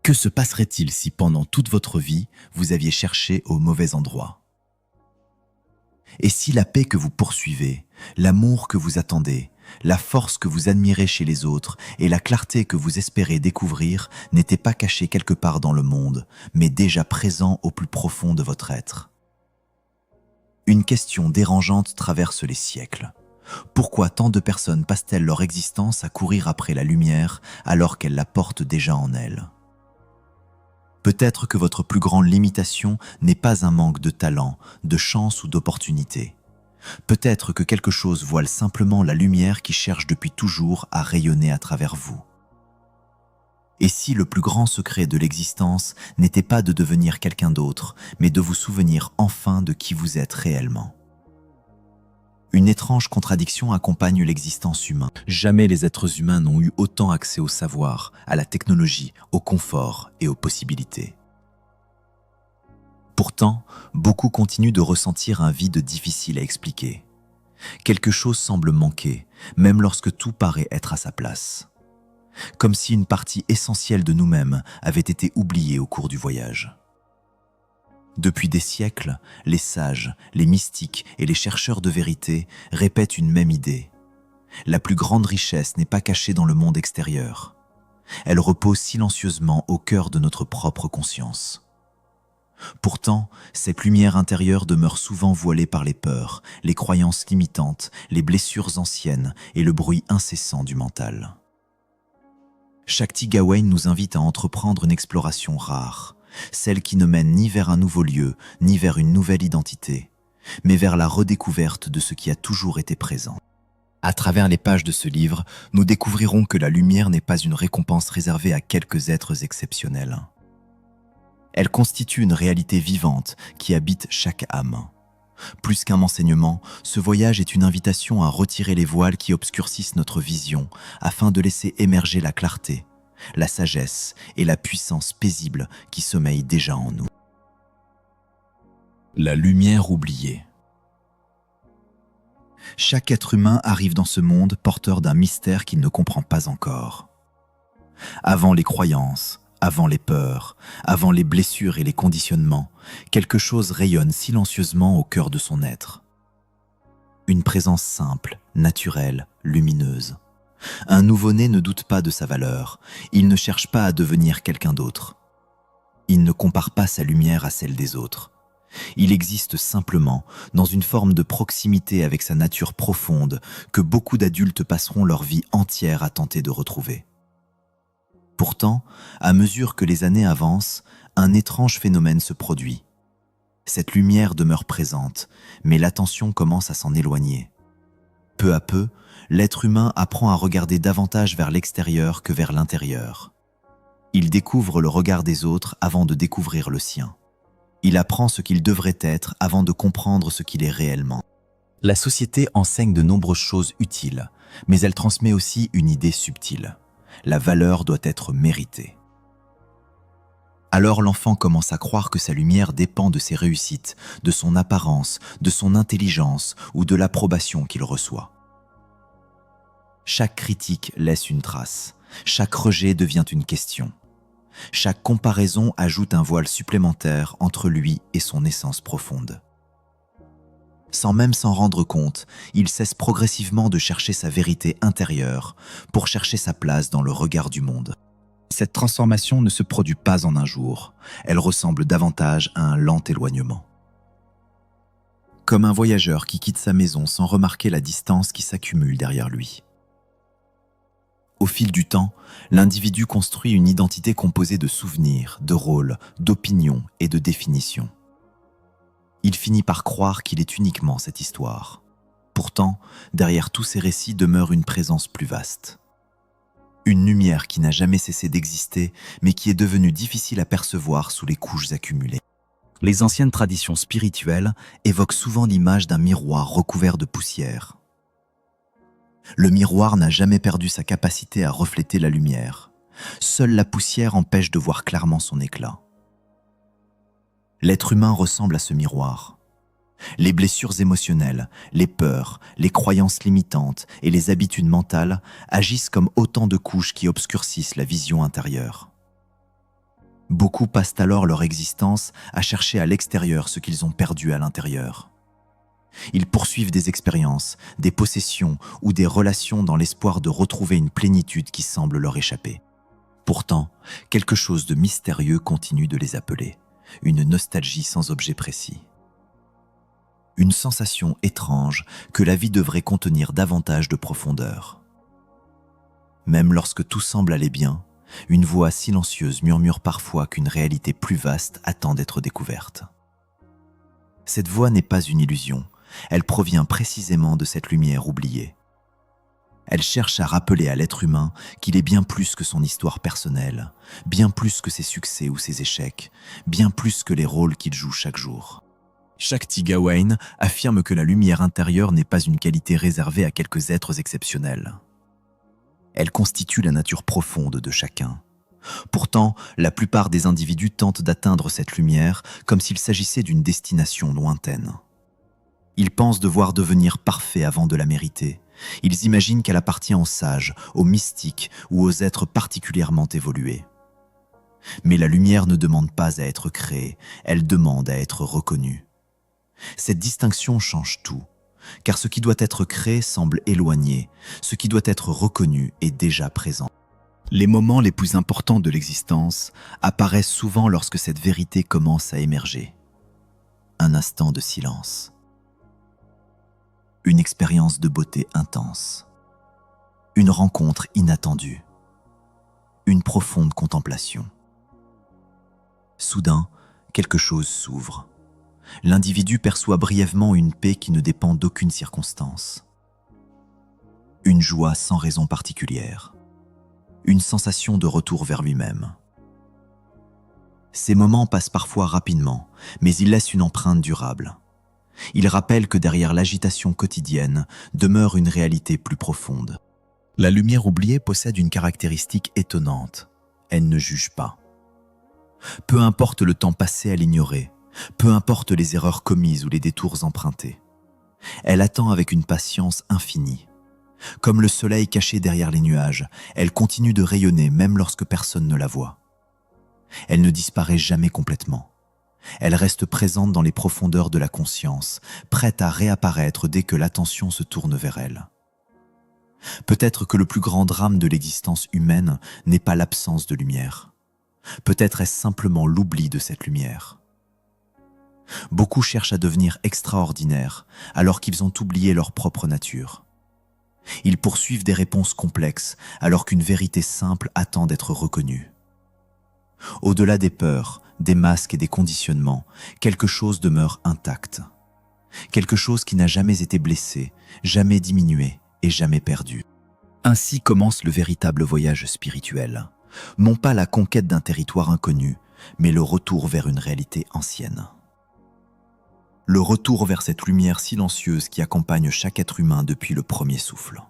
Que se passerait-il si pendant toute votre vie, vous aviez cherché au mauvais endroit? Et si la paix que vous poursuivez, l'amour que vous attendez, la force que vous admirez chez les autres et la clarté que vous espérez découvrir n'étaient pas cachés quelque part dans le monde, mais déjà présents au plus profond de votre être? Une question dérangeante traverse les siècles. Pourquoi tant de personnes passent-elles leur existence à courir après la lumière alors qu'elles la portent déjà en elles? Peut-être que votre plus grande limitation n'est pas un manque de talent, de chance ou d'opportunité. Peut-être que quelque chose voile simplement la lumière qui cherche depuis toujours à rayonner à travers vous. Et si le plus grand secret de l'existence n'était pas de devenir quelqu'un d'autre, mais de vous souvenir enfin de qui vous êtes réellement? Une étrange contradiction accompagne l'existence humaine. Jamais les êtres humains n'ont eu autant accès au savoir, à la technologie, au confort et aux possibilités. Pourtant, beaucoup continuent de ressentir un vide difficile à expliquer. Quelque chose semble manquer, même lorsque tout paraît être à sa place. Comme si une partie essentielle de nous-mêmes avait été oubliée au cours du voyage. Depuis des siècles, les sages, les mystiques et les chercheurs de vérité répètent une même idée. La plus grande richesse n'est pas cachée dans le monde extérieur. Elle repose silencieusement au cœur de notre propre conscience. Pourtant, cette lumière intérieure demeure souvent voilée par les peurs, les croyances limitantes, les blessures anciennes et le bruit incessant du mental. Shakti Gawain nous invite à entreprendre une exploration rare, celle qui ne mène ni vers un nouveau lieu, ni vers une nouvelle identité, mais vers la redécouverte de ce qui a toujours été présent. À travers les pages de ce livre, nous découvrirons que la lumière n'est pas une récompense réservée à quelques êtres exceptionnels. Elle constitue une réalité vivante qui habite chaque âme. Plus qu'un enseignement, ce voyage est une invitation à retirer les voiles qui obscurcissent notre vision afin de laisser émerger la clarté, la sagesse et la puissance paisible qui sommeillent déjà en nous. La lumière oubliée. Chaque être humain arrive dans ce monde porteur d'un mystère qu'il ne comprend pas encore. Avant les croyances, avant les peurs, avant les blessures et les conditionnements, quelque chose rayonne silencieusement au cœur de son être. Une présence simple, naturelle, lumineuse. Un nouveau-né ne doute pas de sa valeur, il ne cherche pas à devenir quelqu'un d'autre. Il ne compare pas sa lumière à celle des autres. Il existe simplement dans une forme de proximité avec sa nature profonde que beaucoup d'adultes passeront leur vie entière à tenter de retrouver. Pourtant, à mesure que les années avancent, un étrange phénomène se produit. Cette lumière demeure présente, mais l'attention commence à s'en éloigner. Peu à peu, l'être humain apprend à regarder davantage vers l'extérieur que vers l'intérieur. Il découvre le regard des autres avant de découvrir le sien. Il apprend ce qu'il devrait être avant de comprendre ce qu'il est réellement. La société enseigne de nombreuses choses utiles, mais elle transmet aussi une idée subtile. La valeur doit être méritée. Alors l'enfant commence à croire que sa lumière dépend de ses réussites, de son apparence, de son intelligence ou de l'approbation qu'il reçoit. Chaque critique laisse une trace, chaque rejet devient une question. Chaque comparaison ajoute un voile supplémentaire entre lui et son essence profonde. Sans même s'en rendre compte, il cesse progressivement de chercher sa vérité intérieure pour chercher sa place dans le regard du monde. Cette transformation ne se produit pas en un jour, elle ressemble davantage à un lent éloignement. Comme un voyageur qui quitte sa maison sans remarquer la distance qui s'accumule derrière lui. Au fil du temps, l'individu construit une identité composée de souvenirs, de rôles, d'opinions et de définitions. Il finit par croire qu'il est uniquement cette histoire. Pourtant, derrière tous ces récits demeure une présence plus vaste. Une lumière qui n'a jamais cessé d'exister, mais qui est devenue difficile à percevoir sous les couches accumulées. Les anciennes traditions spirituelles évoquent souvent l'image d'un miroir recouvert de poussière. Le miroir n'a jamais perdu sa capacité à refléter la lumière. Seule la poussière empêche de voir clairement son éclat. L'être humain ressemble à ce miroir. Les blessures émotionnelles, les peurs, les croyances limitantes et les habitudes mentales agissent comme autant de couches qui obscurcissent la vision intérieure. Beaucoup passent alors leur existence à chercher à l'extérieur ce qu'ils ont perdu à l'intérieur. Ils poursuivent des expériences, des possessions ou des relations dans l'espoir de retrouver une plénitude qui semble leur échapper. Pourtant, quelque chose de mystérieux continue de les appeler, une nostalgie sans objet précis. Une sensation étrange que la vie devrait contenir davantage de profondeur. Même lorsque tout semble aller bien, une voix silencieuse murmure parfois qu'une réalité plus vaste attend d'être découverte. Cette voix n'est pas une illusion, elle provient précisément de cette lumière oubliée. Elle cherche à rappeler à l'être humain qu'il est bien plus que son histoire personnelle, bien plus que ses succès ou ses échecs, bien plus que les rôles qu'il joue chaque jour. Shakti Gawain affirme que la lumière intérieure n'est pas une qualité réservée à quelques êtres exceptionnels. Elle constitue la nature profonde de chacun. Pourtant, la plupart des individus tentent d'atteindre cette lumière comme s'il s'agissait d'une destination lointaine. Ils pensent devoir devenir parfaits avant de la mériter. Ils imaginent qu'elle appartient aux sages, aux mystiques ou aux êtres particulièrement évolués. Mais la lumière ne demande pas à être créée, elle demande à être reconnue. Cette distinction change tout, car ce qui doit être créé semble éloigné, ce qui doit être reconnu est déjà présent. Les moments les plus importants de l'existence apparaissent souvent lorsque cette vérité commence à émerger. Un instant de silence. Une expérience de beauté intense. Une rencontre inattendue. Une profonde contemplation. Soudain, quelque chose s'ouvre. L'individu perçoit brièvement une paix qui ne dépend d'aucune circonstance. Une joie sans raison particulière. Une sensation de retour vers lui-même. Ces moments passent parfois rapidement, mais ils laissent une empreinte durable. Ils rappellent que derrière l'agitation quotidienne demeure une réalité plus profonde. La lumière oubliée possède une caractéristique étonnante. Elle ne juge pas. Peu importe le temps passé à l'ignorer, peu importe les erreurs commises ou les détours empruntés. Elle attend avec une patience infinie. Comme le soleil caché derrière les nuages, elle continue de rayonner même lorsque personne ne la voit. Elle ne disparaît jamais complètement. Elle reste présente dans les profondeurs de la conscience, prête à réapparaître dès que l'attention se tourne vers elle. Peut-être que le plus grand drame de l'existence humaine n'est pas l'absence de lumière. Peut-être est-ce simplement l'oubli de cette lumière. Beaucoup cherchent à devenir extraordinaires alors qu'ils ont oublié leur propre nature. Ils poursuivent des réponses complexes alors qu'une vérité simple attend d'être reconnue. Au-delà des peurs, des masques et des conditionnements, quelque chose demeure intact. Quelque chose qui n'a jamais été blessé, jamais diminué et jamais perdu. Ainsi commence le véritable voyage spirituel. Non pas la conquête d'un territoire inconnu, mais le retour vers une réalité ancienne. Le retour vers cette lumière silencieuse qui accompagne chaque être humain depuis le premier souffle.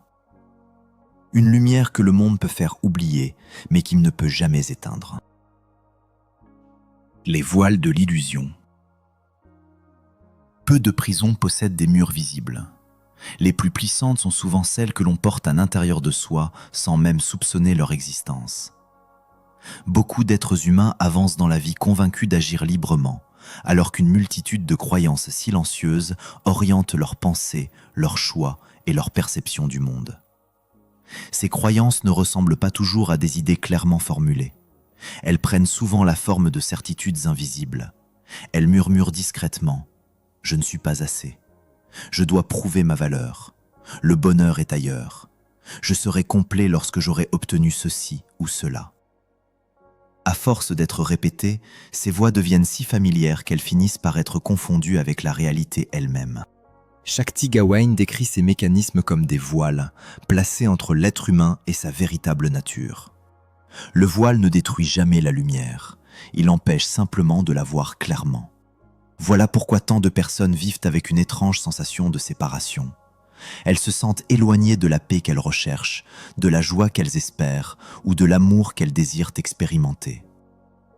Une lumière que le monde peut faire oublier, mais qui ne peut jamais éteindre. Les voiles de l'illusion. Peu de prisons possèdent des murs visibles. Les plus puissantes sont souvent celles que l'on porte à l'intérieur de soi sans même soupçonner leur existence. Beaucoup d'êtres humains avancent dans la vie convaincus d'agir librement, alors qu'une multitude de croyances silencieuses orientent leurs pensées, leurs choix et leur perception du monde. Ces croyances ne ressemblent pas toujours à des idées clairement formulées. Elles prennent souvent la forme de certitudes invisibles. Elles murmurent discrètement « Je ne suis pas assez »,« Je dois prouver ma valeur »,« Le bonheur est ailleurs »,« Je serai complet lorsque j'aurai obtenu ceci ou cela ». À force d'être répétées, ces voix deviennent si familières qu'elles finissent par être confondues avec la réalité elle-même. Shakti Gawain décrit ces mécanismes comme des voiles, placés entre l'être humain et sa véritable nature. Le voile ne détruit jamais la lumière, il empêche simplement de la voir clairement. Voilà pourquoi tant de personnes vivent avec une étrange sensation de séparation. Elles se sentent éloignées de la paix qu'elles recherchent, de la joie qu'elles espèrent ou de l'amour qu'elles désirent expérimenter.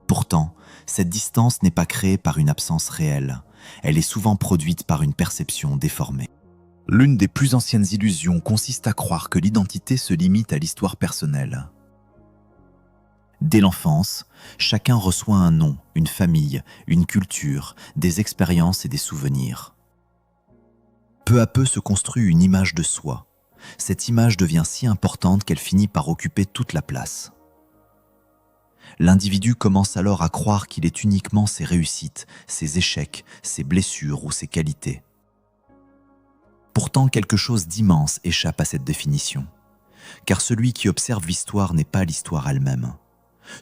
Pourtant, cette distance n'est pas créée par une absence réelle, elle est souvent produite par une perception déformée. L'une des plus anciennes illusions consiste à croire que l'identité se limite à l'histoire personnelle. Dès l'enfance, chacun reçoit un nom, une famille, une culture, des expériences et des souvenirs. Peu à peu se construit une image de soi. Cette image devient si importante qu'elle finit par occuper toute la place. L'individu commence alors à croire qu'il est uniquement ses réussites, ses échecs, ses blessures ou ses qualités. Pourtant, quelque chose d'immense échappe à cette définition. Car celui qui observe l'histoire n'est pas l'histoire elle-même.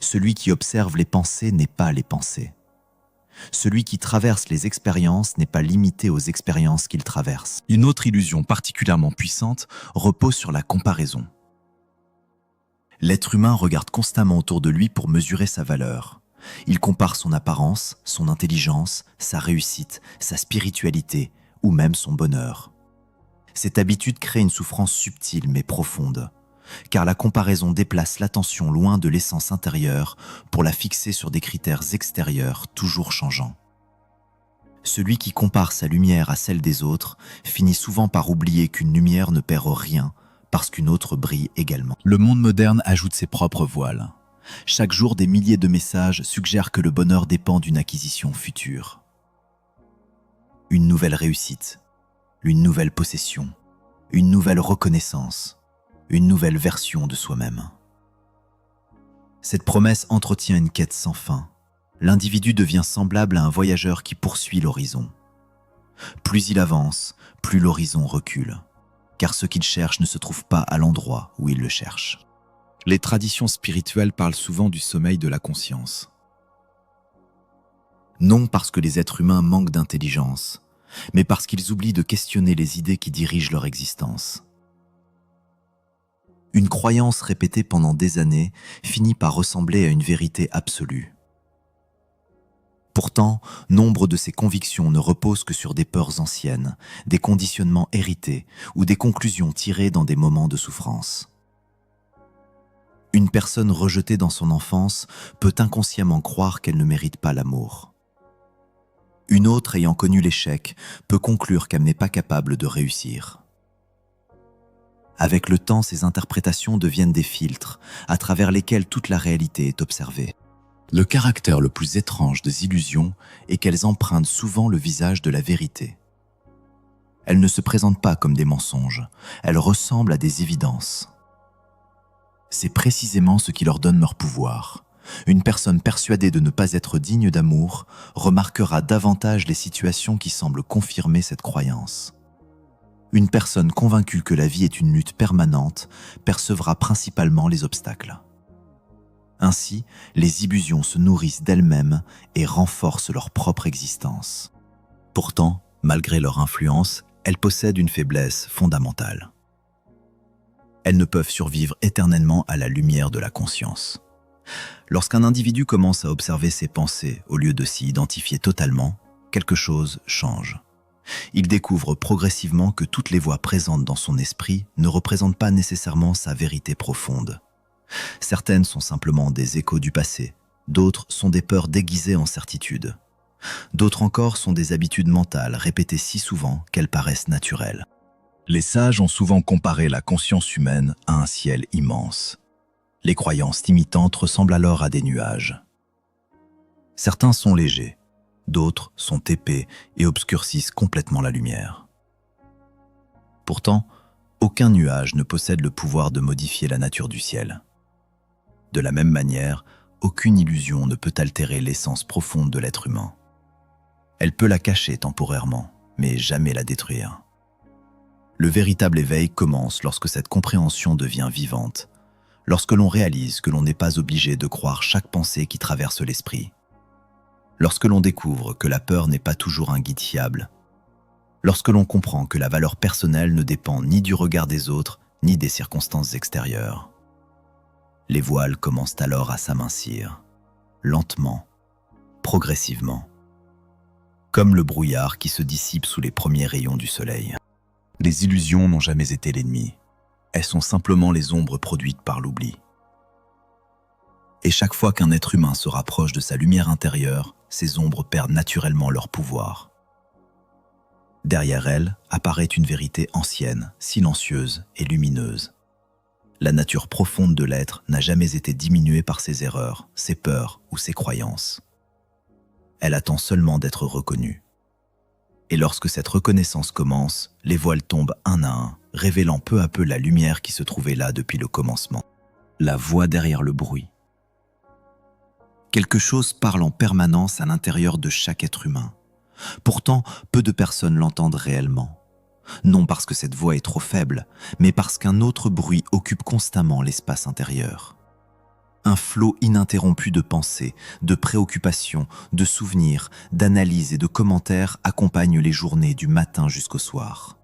Celui qui observe les pensées n'est pas les pensées. Celui qui traverse les expériences n'est pas limité aux expériences qu'il traverse. Une autre illusion particulièrement puissante repose sur la comparaison. L'être humain regarde constamment autour de lui pour mesurer sa valeur. Il compare son apparence, son intelligence, sa réussite, sa spiritualité ou même son bonheur. Cette habitude crée une souffrance subtile mais profonde, car la comparaison déplace l'attention loin de l'essence intérieure pour la fixer sur des critères extérieurs toujours changeants. Celui qui compare sa lumière à celle des autres finit souvent par oublier qu'une lumière ne perd rien parce qu'une autre brille également. Le monde moderne ajoute ses propres voiles. Chaque jour, des milliers de messages suggèrent que le bonheur dépend d'une acquisition future. Une nouvelle réussite, une nouvelle possession, une nouvelle reconnaissance, une nouvelle version de soi-même. Cette promesse entretient une quête sans fin. L'individu devient semblable à un voyageur qui poursuit l'horizon. Plus il avance, plus l'horizon recule, car ce qu'il cherche ne se trouve pas à l'endroit où il le cherche. Les traditions spirituelles parlent souvent du sommeil de la conscience. Non parce que les êtres humains manquent d'intelligence, mais parce qu'ils oublient de questionner les idées qui dirigent leur existence. Une croyance répétée pendant des années finit par ressembler à une vérité absolue. Pourtant, nombre de ces convictions ne reposent que sur des peurs anciennes, des conditionnements hérités ou des conclusions tirées dans des moments de souffrance. Une personne rejetée dans son enfance peut inconsciemment croire qu'elle ne mérite pas l'amour. Une autre ayant connu l'échec peut conclure qu'elle n'est pas capable de réussir. Avec le temps, ces interprétations deviennent des filtres à travers lesquels toute la réalité est observée. Le caractère le plus étrange des illusions est qu'elles empruntent souvent le visage de la vérité. Elles ne se présentent pas comme des mensonges, elles ressemblent à des évidences. C'est précisément ce qui leur donne leur pouvoir. Une personne persuadée de ne pas être digne d'amour remarquera davantage les situations qui semblent confirmer cette croyance. Une personne convaincue que la vie est une lutte permanente percevra principalement les obstacles. Ainsi, les illusions se nourrissent d'elles-mêmes et renforcent leur propre existence. Pourtant, malgré leur influence, elles possèdent une faiblesse fondamentale. Elles ne peuvent survivre éternellement à la lumière de la conscience. Lorsqu'un individu commence à observer ses pensées au lieu de s'y identifier totalement, quelque chose change. Il découvre progressivement que toutes les voix présentes dans son esprit ne représentent pas nécessairement sa vérité profonde. Certaines sont simplement des échos du passé, d'autres sont des peurs déguisées en certitude. D'autres encore sont des habitudes mentales répétées si souvent qu'elles paraissent naturelles. Les sages ont souvent comparé la conscience humaine à un ciel immense. Les croyances limitantes ressemblent alors à des nuages. Certains sont légers, d'autres sont épais et obscurcissent complètement la lumière. Pourtant, aucun nuage ne possède le pouvoir de modifier la nature du ciel. De la même manière, aucune illusion ne peut altérer l'essence profonde de l'être humain. Elle peut la cacher temporairement, mais jamais la détruire. Le véritable éveil commence lorsque cette compréhension devient vivante, lorsque l'on réalise que l'on n'est pas obligé de croire chaque pensée qui traverse l'esprit, lorsque l'on découvre que la peur n'est pas toujours un guide fiable, lorsque l'on comprend que la valeur personnelle ne dépend ni du regard des autres, ni des circonstances extérieures. Les voiles commencent alors à s'amincir, lentement, progressivement, comme le brouillard qui se dissipe sous les premiers rayons du soleil. Les illusions n'ont jamais été l'ennemi, elles sont simplement les ombres produites par l'oubli. Et chaque fois qu'un être humain se rapproche de sa lumière intérieure, ces ombres perdent naturellement leur pouvoir. Derrière elle apparaît une vérité ancienne, silencieuse et lumineuse. La nature profonde de l'être n'a jamais été diminuée par ses erreurs, ses peurs ou ses croyances. Elle attend seulement d'être reconnue. Et lorsque cette reconnaissance commence, les voiles tombent un à un, révélant peu à peu la lumière qui se trouvait là depuis le commencement. La voix derrière le bruit. Quelque chose parle en permanence à l'intérieur de chaque être humain. Pourtant, peu de personnes l'entendent réellement. Non parce que cette voix est trop faible, mais parce qu'un autre bruit occupe constamment l'espace intérieur. Un flot ininterrompu de pensées, de préoccupations, de souvenirs, d'analyses et de commentaires accompagne les journées du matin jusqu'au soir.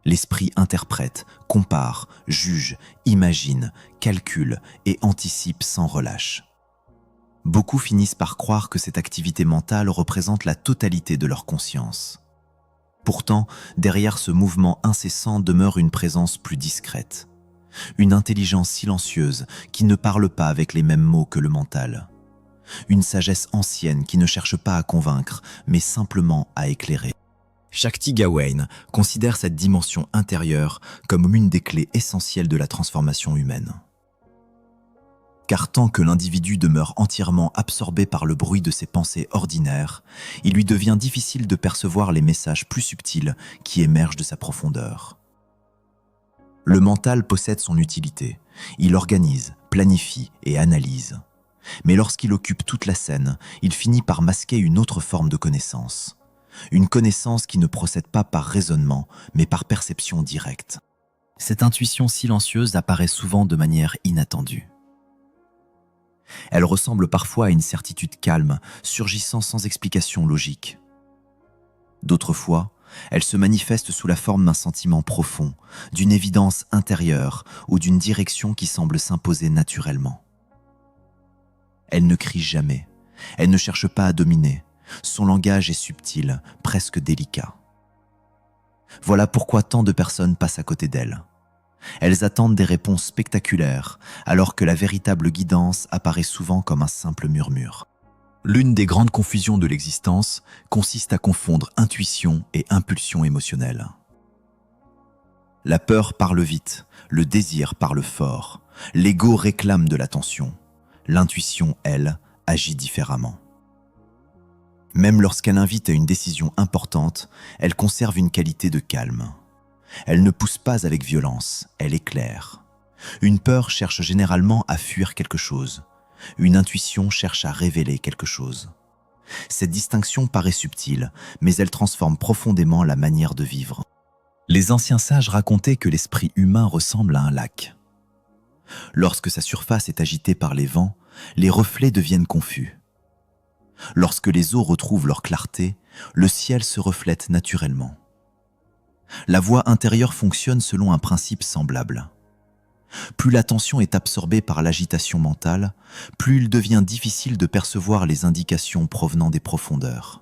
L'esprit interprète, compare, juge, imagine, calcule et anticipe sans relâche. Beaucoup finissent par croire que cette activité mentale représente la totalité de leur conscience. Pourtant, derrière ce mouvement incessant demeure une présence plus discrète. Une intelligence silencieuse qui ne parle pas avec les mêmes mots que le mental. Une sagesse ancienne qui ne cherche pas à convaincre, mais simplement à éclairer. Shakti Gawain considère cette dimension intérieure comme une des clés essentielles de la transformation humaine. Car tant que l'individu demeure entièrement absorbé par le bruit de ses pensées ordinaires, il lui devient difficile de percevoir les messages plus subtils qui émergent de sa profondeur. Le mental possède son utilité. Il organise, planifie et analyse. Mais lorsqu'il occupe toute la scène, il finit par masquer une autre forme de connaissance. Une connaissance qui ne procède pas par raisonnement, mais par perception directe. Cette intuition silencieuse apparaît souvent de manière inattendue. Elle ressemble parfois à une certitude calme, surgissant sans explication logique. D'autres fois, elle se manifeste sous la forme d'un sentiment profond, d'une évidence intérieure ou d'une direction qui semble s'imposer naturellement. Elle ne crie jamais, elle ne cherche pas à dominer, son langage est subtil, presque délicat. Voilà pourquoi tant de personnes passent à côté d'elle. Elles attendent des réponses spectaculaires, alors que la véritable guidance apparaît souvent comme un simple murmure. L'une des grandes confusions de l'existence consiste à confondre intuition et impulsion émotionnelle. La peur parle vite, le désir parle fort, l'ego réclame de l'attention. L'intuition, elle, agit différemment. Même lorsqu'elle invite à une décision importante, elle conserve une qualité de calme. Elle ne pousse pas avec violence, elle éclaire. Une peur cherche généralement à fuir quelque chose. Une intuition cherche à révéler quelque chose. Cette distinction paraît subtile, mais elle transforme profondément la manière de vivre. Les anciens sages racontaient que l'esprit humain ressemble à un lac. Lorsque sa surface est agitée par les vents, les reflets deviennent confus. Lorsque les eaux retrouvent leur clarté, le ciel se reflète naturellement. La voix intérieure fonctionne selon un principe semblable. Plus l'attention est absorbée par l'agitation mentale, plus il devient difficile de percevoir les indications provenant des profondeurs.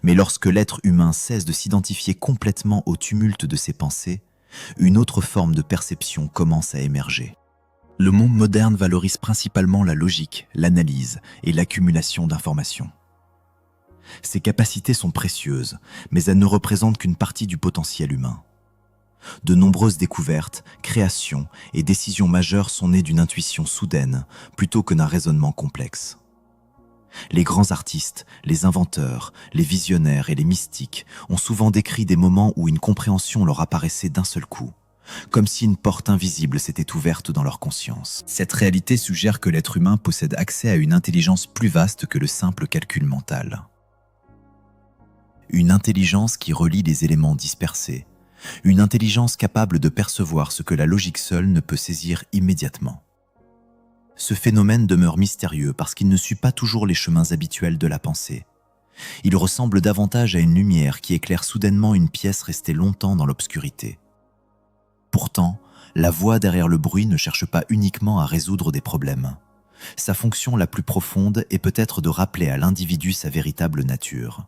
Mais lorsque l'être humain cesse de s'identifier complètement au tumulte de ses pensées, une autre forme de perception commence à émerger. Le monde moderne valorise principalement la logique, l'analyse et l'accumulation d'informations. Ces capacités sont précieuses, mais elles ne représentent qu'une partie du potentiel humain. De nombreuses découvertes, créations et décisions majeures sont nées d'une intuition soudaine plutôt que d'un raisonnement complexe. Les grands artistes, les inventeurs, les visionnaires et les mystiques ont souvent décrit des moments où une compréhension leur apparaissait d'un seul coup, comme si une porte invisible s'était ouverte dans leur conscience. Cette réalité suggère que l'être humain possède accès à une intelligence plus vaste que le simple calcul mental. Une intelligence qui relie les éléments dispersés, une intelligence capable de percevoir ce que la logique seule ne peut saisir immédiatement. Ce phénomène demeure mystérieux parce qu'il ne suit pas toujours les chemins habituels de la pensée. Il ressemble davantage à une lumière qui éclaire soudainement une pièce restée longtemps dans l'obscurité. Pourtant, la voix derrière le bruit ne cherche pas uniquement à résoudre des problèmes. Sa fonction la plus profonde est peut-être de rappeler à l'individu sa véritable nature.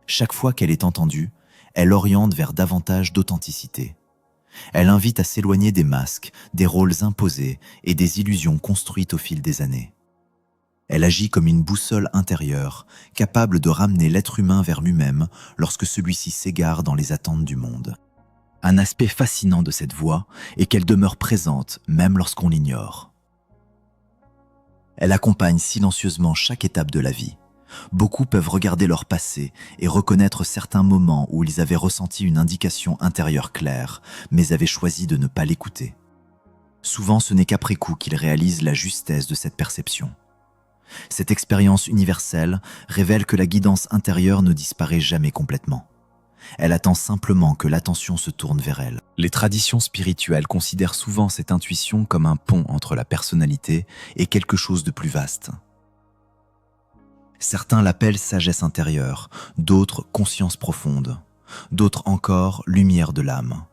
Chaque fois qu'elle est entendue, elle oriente vers davantage d'authenticité. Elle invite à s'éloigner des masques, des rôles imposés et des illusions construites au fil des années. Elle agit comme une boussole intérieure, capable de ramener l'être humain vers lui-même lorsque celui-ci s'égare dans les attentes du monde. Un aspect fascinant de cette voie est qu'elle demeure présente même lorsqu'on l'ignore. Elle accompagne silencieusement chaque étape de la vie. Beaucoup peuvent regarder leur passé et reconnaître certains moments où ils avaient ressenti une indication intérieure claire, mais avaient choisi de ne pas l'écouter. Souvent, ce n'est qu'après coup qu'ils réalisent la justesse de cette perception. Cette expérience universelle révèle que la guidance intérieure ne disparaît jamais complètement. Elle attend simplement que l'attention se tourne vers elle. Les traditions spirituelles considèrent souvent cette intuition comme un pont entre la personnalité et quelque chose de plus vaste. Certains l'appellent sagesse intérieure, d'autres conscience profonde, d'autres encore lumière de l'âme.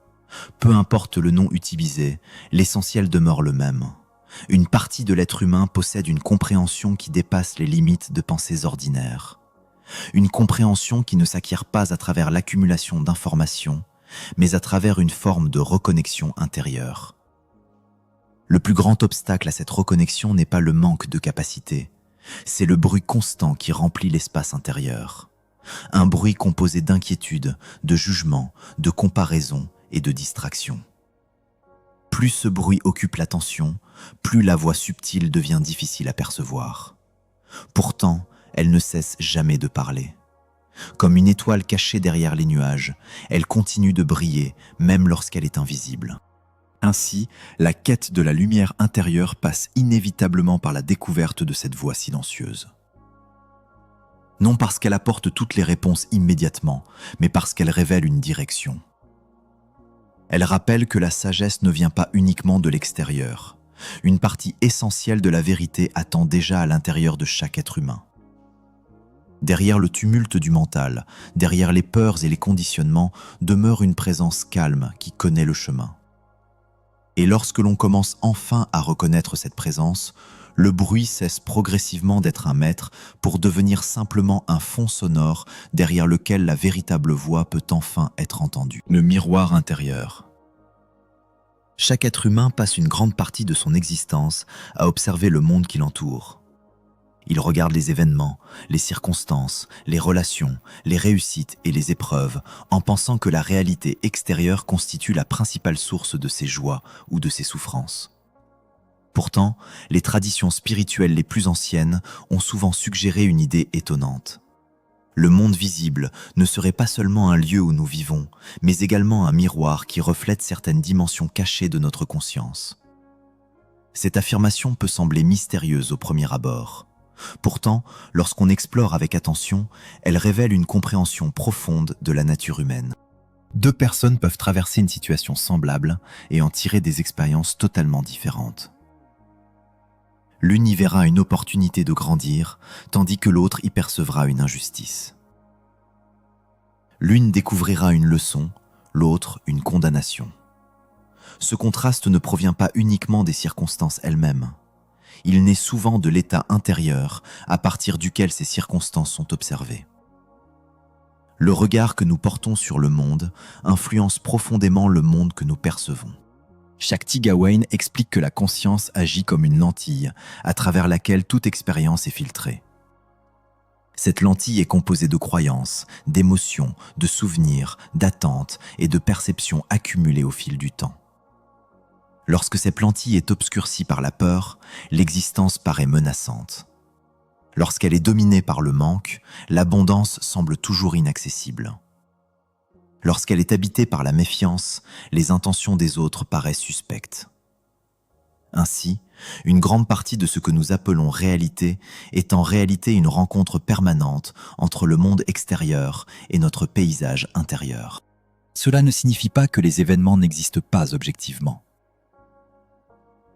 Peu importe le nom utilisé, l'essentiel demeure le même. Une partie de l'être humain possède une compréhension qui dépasse les limites de pensées ordinaires. Une compréhension qui ne s'acquiert pas à travers l'accumulation d'informations, mais à travers une forme de reconnexion intérieure. Le plus grand obstacle à cette reconnexion n'est pas le manque de capacité, c'est le bruit constant qui remplit l'espace intérieur. Un bruit composé d'inquiétude, de jugement, de comparaison et de distraction. Plus ce bruit occupe l'attention, plus la voix subtile devient difficile à percevoir. Pourtant, elle ne cesse jamais de parler. Comme une étoile cachée derrière les nuages, elle continue de briller même lorsqu'elle est invisible. Ainsi, la quête de la lumière intérieure passe inévitablement par la découverte de cette voix silencieuse. Non parce qu'elle apporte toutes les réponses immédiatement, mais parce qu'elle révèle une direction. Elle rappelle que la sagesse ne vient pas uniquement de l'extérieur. Une partie essentielle de la vérité attend déjà à l'intérieur de chaque être humain. Derrière le tumulte du mental, derrière les peurs et les conditionnements, demeure une présence calme qui connaît le chemin. Et lorsque l'on commence enfin à reconnaître cette présence, le bruit cesse progressivement d'être un maître pour devenir simplement un fond sonore derrière lequel la véritable voix peut enfin être entendue. Le miroir intérieur. Chaque être humain passe une grande partie de son existence à observer le monde qui l'entoure. Il regarde les événements, les circonstances, les relations, les réussites et les épreuves en pensant que la réalité extérieure constitue la principale source de ses joies ou de ses souffrances. Pourtant, les traditions spirituelles les plus anciennes ont souvent suggéré une idée étonnante. Le monde visible ne serait pas seulement un lieu où nous vivons, mais également un miroir qui reflète certaines dimensions cachées de notre conscience. Cette affirmation peut sembler mystérieuse au premier abord. Pourtant, lorsqu'on explore avec attention, elle révèle une compréhension profonde de la nature humaine. Deux personnes peuvent traverser une situation semblable et en tirer des expériences totalement différentes. L'une y verra une opportunité de grandir, tandis que l'autre y percevra une injustice. L'une découvrira une leçon, l'autre une condamnation. Ce contraste ne provient pas uniquement des circonstances elles-mêmes. Il naît souvent de l'état intérieur à partir duquel ces circonstances sont observées. Le regard que nous portons sur le monde influence profondément le monde que nous percevons. Shakti Gawain explique que la conscience agit comme une lentille à travers laquelle toute expérience est filtrée. Cette lentille est composée de croyances, d'émotions, de souvenirs, d'attentes et de perceptions accumulées au fil du temps. Lorsque cette lentille est obscurcie par la peur, l'existence paraît menaçante. Lorsqu'elle est dominée par le manque, l'abondance semble toujours inaccessible. Lorsqu'elle est habitée par la méfiance, les intentions des autres paraissent suspectes. Ainsi, une grande partie de ce que nous appelons réalité est en réalité une rencontre permanente entre le monde extérieur et notre paysage intérieur. Cela ne signifie pas que les événements n'existent pas objectivement.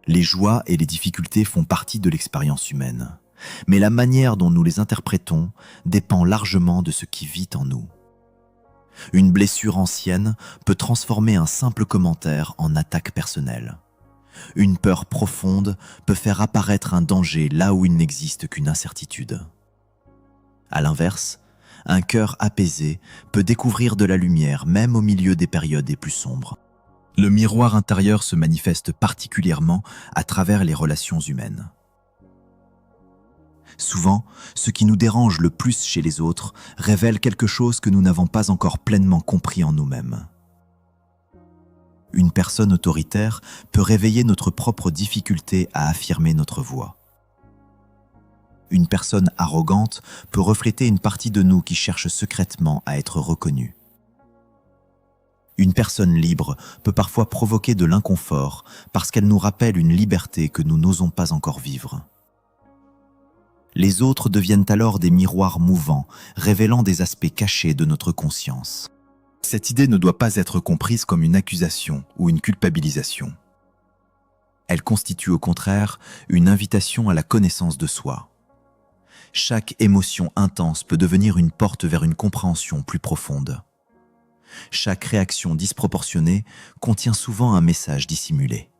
Les joies et les difficultés font partie de l'expérience humaine, mais la manière dont nous les interprétons dépend largement de ce qui vit en nous. Une blessure ancienne peut transformer un simple commentaire en attaque personnelle. Une peur profonde peut faire apparaître un danger là où il n'existe qu'une incertitude. À l'inverse, un cœur apaisé peut découvrir de la lumière même au milieu des périodes les plus sombres. Le miroir intérieur se manifeste particulièrement à travers les relations humaines. Souvent, ce qui nous dérange le plus chez les autres révèle quelque chose que nous n'avons pas encore pleinement compris en nous-mêmes. Une personne autoritaire peut réveiller notre propre difficulté à affirmer notre voix. Une personne arrogante peut refléter une partie de nous qui cherche secrètement à être reconnue. Une personne libre peut parfois provoquer de l'inconfort parce qu'elle nous rappelle une liberté que nous n'osons pas encore vivre. Les autres deviennent alors des miroirs mouvants, révélant des aspects cachés de notre conscience. Cette idée ne doit pas être comprise comme une accusation ou une culpabilisation. Elle constitue au contraire une invitation à la connaissance de soi. Chaque émotion intense peut devenir une porte vers une compréhension plus profonde. Chaque réaction disproportionnée contient souvent un message dissimulé.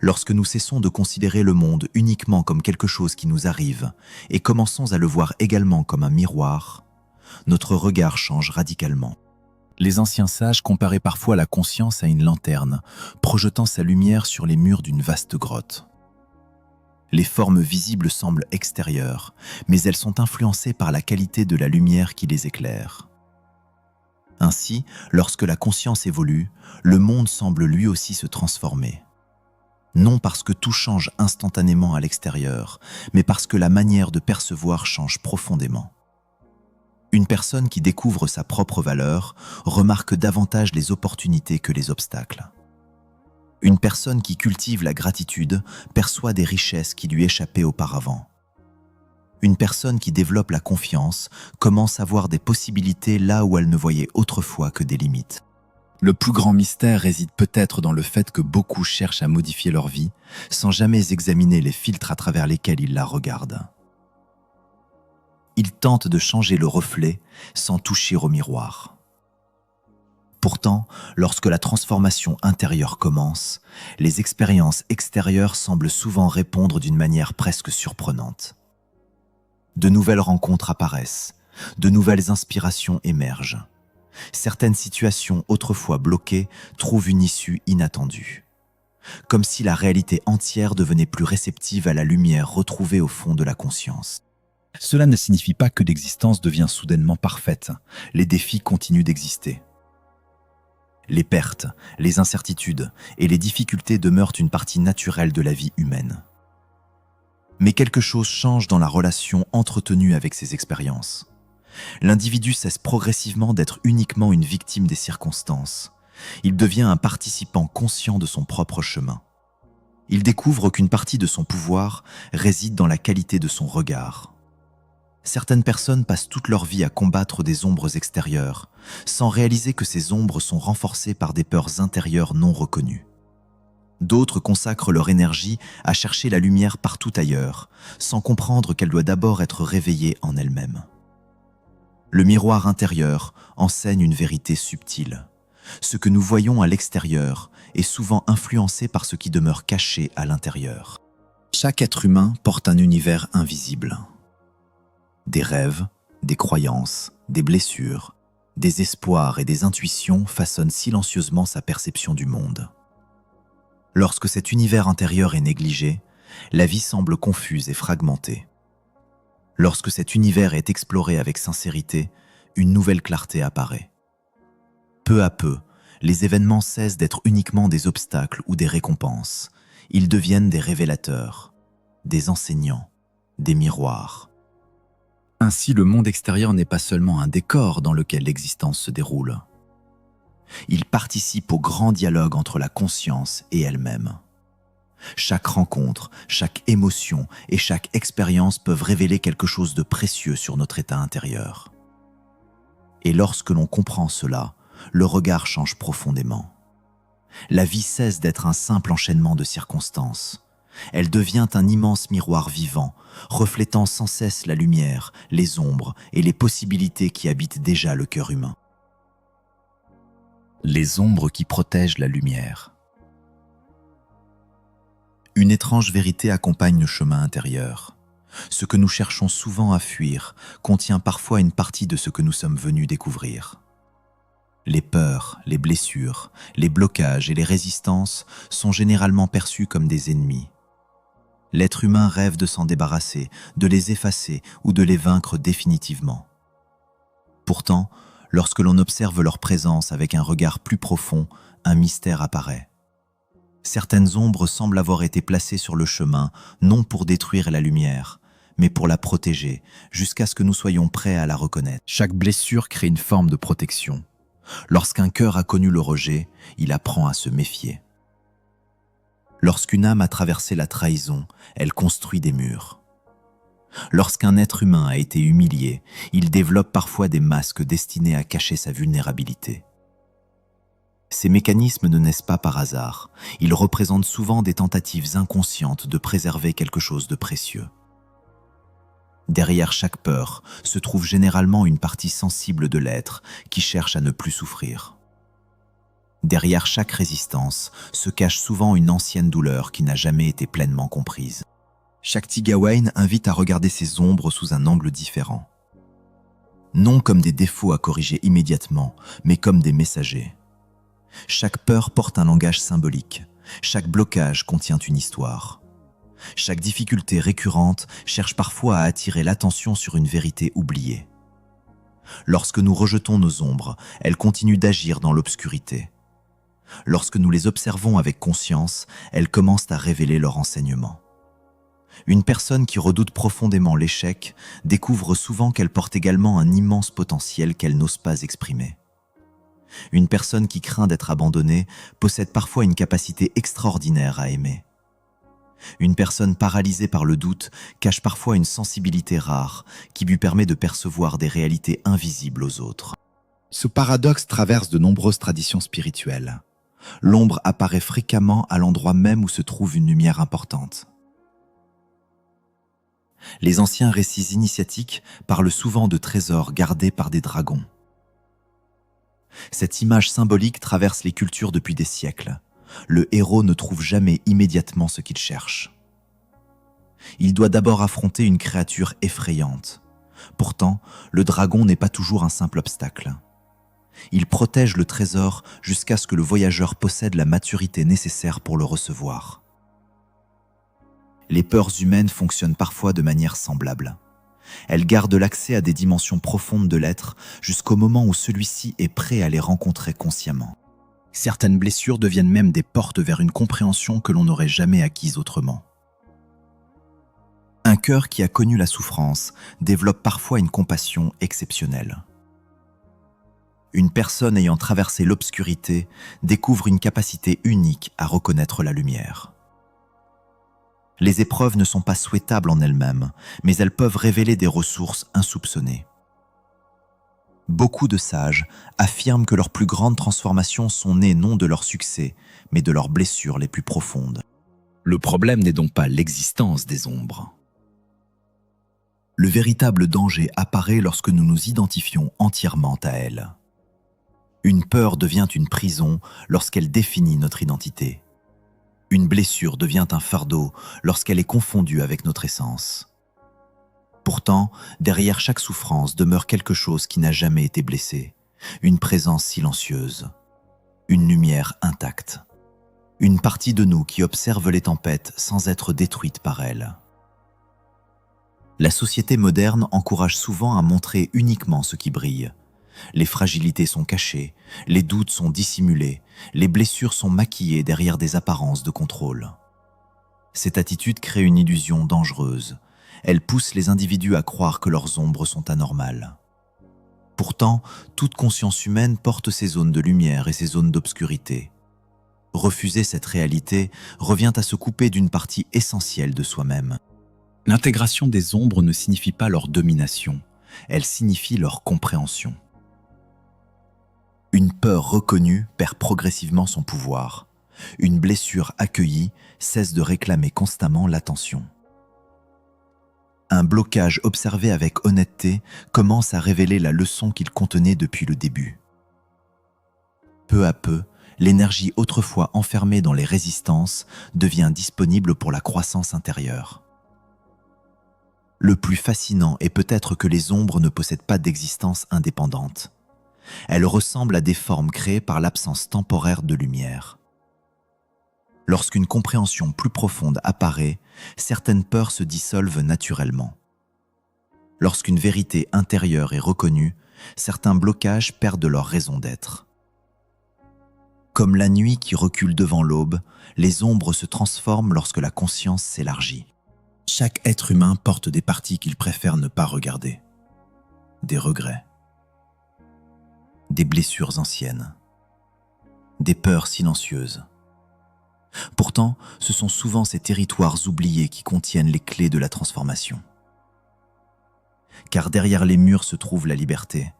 Lorsque nous cessons de considérer le monde uniquement comme quelque chose qui nous arrive et commençons à le voir également comme un miroir, notre regard change radicalement. Les anciens sages comparaient parfois la conscience à une lanterne, projetant sa lumière sur les murs d'une vaste grotte. Les formes visibles semblent extérieures, mais elles sont influencées par la qualité de la lumière qui les éclaire. Ainsi, lorsque la conscience évolue, le monde semble lui aussi se transformer. Non parce que tout change instantanément à l'extérieur, mais parce que la manière de percevoir change profondément. Une personne qui découvre sa propre valeur remarque davantage les opportunités que les obstacles. Une personne qui cultive la gratitude perçoit des richesses qui lui échappaient auparavant. Une personne qui développe la confiance commence à voir des possibilités là où elle ne voyait autrefois que des limites. Le plus grand mystère réside peut-être dans le fait que beaucoup cherchent à modifier leur vie sans jamais examiner les filtres à travers lesquels ils la regardent. Ils tentent de changer le reflet sans toucher au miroir. Pourtant, lorsque la transformation intérieure commence, les expériences extérieures semblent souvent répondre d'une manière presque surprenante. De nouvelles rencontres apparaissent, de nouvelles inspirations émergent. Certaines situations autrefois bloquées trouvent une issue inattendue. Comme si la réalité entière devenait plus réceptive à la lumière retrouvée au fond de la conscience. Cela ne signifie pas que l'existence devient soudainement parfaite. Les défis continuent d'exister. Les pertes, les incertitudes et les difficultés demeurent une partie naturelle de la vie humaine. Mais quelque chose change dans la relation entretenue avec ces expériences. L'individu cesse progressivement d'être uniquement une victime des circonstances. Il devient un participant conscient de son propre chemin. Il découvre qu'une partie de son pouvoir réside dans la qualité de son regard. Certaines personnes passent toute leur vie à combattre des ombres extérieures, sans réaliser que ces ombres sont renforcées par des peurs intérieures non reconnues. D'autres consacrent leur énergie à chercher la lumière partout ailleurs, sans comprendre qu'elle doit d'abord être réveillée en elle-même. Le miroir intérieur enseigne une vérité subtile. Ce que nous voyons à l'extérieur est souvent influencé par ce qui demeure caché à l'intérieur. Chaque être humain porte un univers invisible. Des rêves, des croyances, des blessures, des espoirs et des intuitions façonnent silencieusement sa perception du monde. Lorsque cet univers intérieur est négligé, la vie semble confuse et fragmentée. Lorsque cet univers est exploré avec sincérité, une nouvelle clarté apparaît. Peu à peu, les événements cessent d'être uniquement des obstacles ou des récompenses. Ils deviennent des révélateurs, des enseignants, des miroirs. Ainsi, le monde extérieur n'est pas seulement un décor dans lequel l'existence se déroule. Il participe au grand dialogue entre la conscience et elle-même. Chaque rencontre, chaque émotion et chaque expérience peuvent révéler quelque chose de précieux sur notre état intérieur. Et lorsque l'on comprend cela, le regard change profondément. La vie cesse d'être un simple enchaînement de circonstances. Elle devient un immense miroir vivant, reflétant sans cesse la lumière, les ombres et les possibilités qui habitent déjà le cœur humain. Les ombres qui protègent la lumière. Une étrange vérité accompagne le chemin intérieur. Ce que nous cherchons souvent à fuir contient parfois une partie de ce que nous sommes venus découvrir. Les peurs, les blessures, les blocages et les résistances sont généralement perçus comme des ennemis. L'être humain rêve de s'en débarrasser, de les effacer ou de les vaincre définitivement. Pourtant, lorsque l'on observe leur présence avec un regard plus profond, un mystère apparaît. Certaines ombres semblent avoir été placées sur le chemin, non pour détruire la lumière, mais pour la protéger, jusqu'à ce que nous soyons prêts à la reconnaître. Chaque blessure crée une forme de protection. Lorsqu'un cœur a connu le rejet, il apprend à se méfier. Lorsqu'une âme a traversé la trahison, elle construit des murs. Lorsqu'un être humain a été humilié, il développe parfois des masques destinés à cacher sa vulnérabilité. Ces mécanismes ne naissent pas par hasard. Ils représentent souvent des tentatives inconscientes de préserver quelque chose de précieux. Derrière chaque peur se trouve généralement une partie sensible de l'être qui cherche à ne plus souffrir. Derrière chaque résistance se cache souvent une ancienne douleur qui n'a jamais été pleinement comprise. Shakti Gawain invite à regarder ces ombres sous un angle différent. Non comme des défauts à corriger immédiatement, mais comme des messagers. Chaque peur porte un langage symbolique. Chaque blocage contient une histoire. Chaque difficulté récurrente cherche parfois à attirer l'attention sur une vérité oubliée. Lorsque nous rejetons nos ombres, elles continuent d'agir dans l'obscurité. Lorsque nous les observons avec conscience, elles commencent à révéler leur enseignement. Une personne qui redoute profondément l'échec découvre souvent qu'elle porte également un immense potentiel qu'elle n'ose pas exprimer. Une personne qui craint d'être abandonnée possède parfois une capacité extraordinaire à aimer. Une personne paralysée par le doute cache parfois une sensibilité rare qui lui permet de percevoir des réalités invisibles aux autres. Ce paradoxe traverse de nombreuses traditions spirituelles. L'ombre apparaît fréquemment à l'endroit même où se trouve une lumière importante. Les anciens récits initiatiques parlent souvent de trésors gardés par des dragons. Cette image symbolique traverse les cultures depuis des siècles. Le héros ne trouve jamais immédiatement ce qu'il cherche. Il doit d'abord affronter une créature effrayante. Pourtant, le dragon n'est pas toujours un simple obstacle. Il protège le trésor jusqu'à ce que le voyageur possède la maturité nécessaire pour le recevoir. Les peurs humaines fonctionnent parfois de manière semblable. Elles gardent l'accès à des dimensions profondes de l'être jusqu'au moment où celui-ci est prêt à les rencontrer consciemment. Certaines blessures deviennent même des portes vers une compréhension que l'on n'aurait jamais acquise autrement. Un cœur qui a connu la souffrance développe parfois une compassion exceptionnelle. Une personne ayant traversé l'obscurité découvre une capacité unique à reconnaître la lumière. Les épreuves ne sont pas souhaitables en elles-mêmes, mais elles peuvent révéler des ressources insoupçonnées. Beaucoup de sages affirment que leurs plus grandes transformations sont nées non de leur succès, mais de leurs blessures les plus profondes. Le problème n'est donc pas l'existence des ombres. Le véritable danger apparaît lorsque nous nous identifions entièrement à elles. Une peur devient une prison lorsqu'elle définit notre identité. Une blessure devient un fardeau lorsqu'elle est confondue avec notre essence. Pourtant, derrière chaque souffrance demeure quelque chose qui n'a jamais été blessé, une présence silencieuse, une lumière intacte, une partie de nous qui observe les tempêtes sans être détruite par elles. La société moderne encourage souvent à montrer uniquement ce qui brille. Les fragilités sont cachées, les doutes sont dissimulés, les blessures sont maquillées derrière des apparences de contrôle. Cette attitude crée une illusion dangereuse. Elle pousse les individus à croire que leurs ombres sont anormales. Pourtant, toute conscience humaine porte ses zones de lumière et ses zones d'obscurité. Refuser cette réalité revient à se couper d'une partie essentielle de soi-même. L'intégration des ombres ne signifie pas leur domination, elle signifie leur compréhension. Une peur reconnue perd progressivement son pouvoir. Une blessure accueillie cesse de réclamer constamment l'attention. Un blocage observé avec honnêteté commence à révéler la leçon qu'il contenait depuis le début. Peu à peu, l'énergie autrefois enfermée dans les résistances devient disponible pour la croissance intérieure. Le plus fascinant est peut-être que les ombres ne possèdent pas d'existence indépendante. Elles ressemblent à des formes créées par l'absence temporaire de lumière. Lorsqu'une compréhension plus profonde apparaît, certaines peurs se dissolvent naturellement. Lorsqu'une vérité intérieure est reconnue, certains blocages perdent leur raison d'être. Comme la nuit qui recule devant l'aube, les ombres se transforment lorsque la conscience s'élargit. Chaque être humain porte des parties qu'il préfère ne pas regarder. Des regrets, des blessures anciennes, des peurs silencieuses. Pourtant, ce sont souvent ces territoires oubliés qui contiennent les clés de la transformation. Car derrière les murs se trouve la liberté,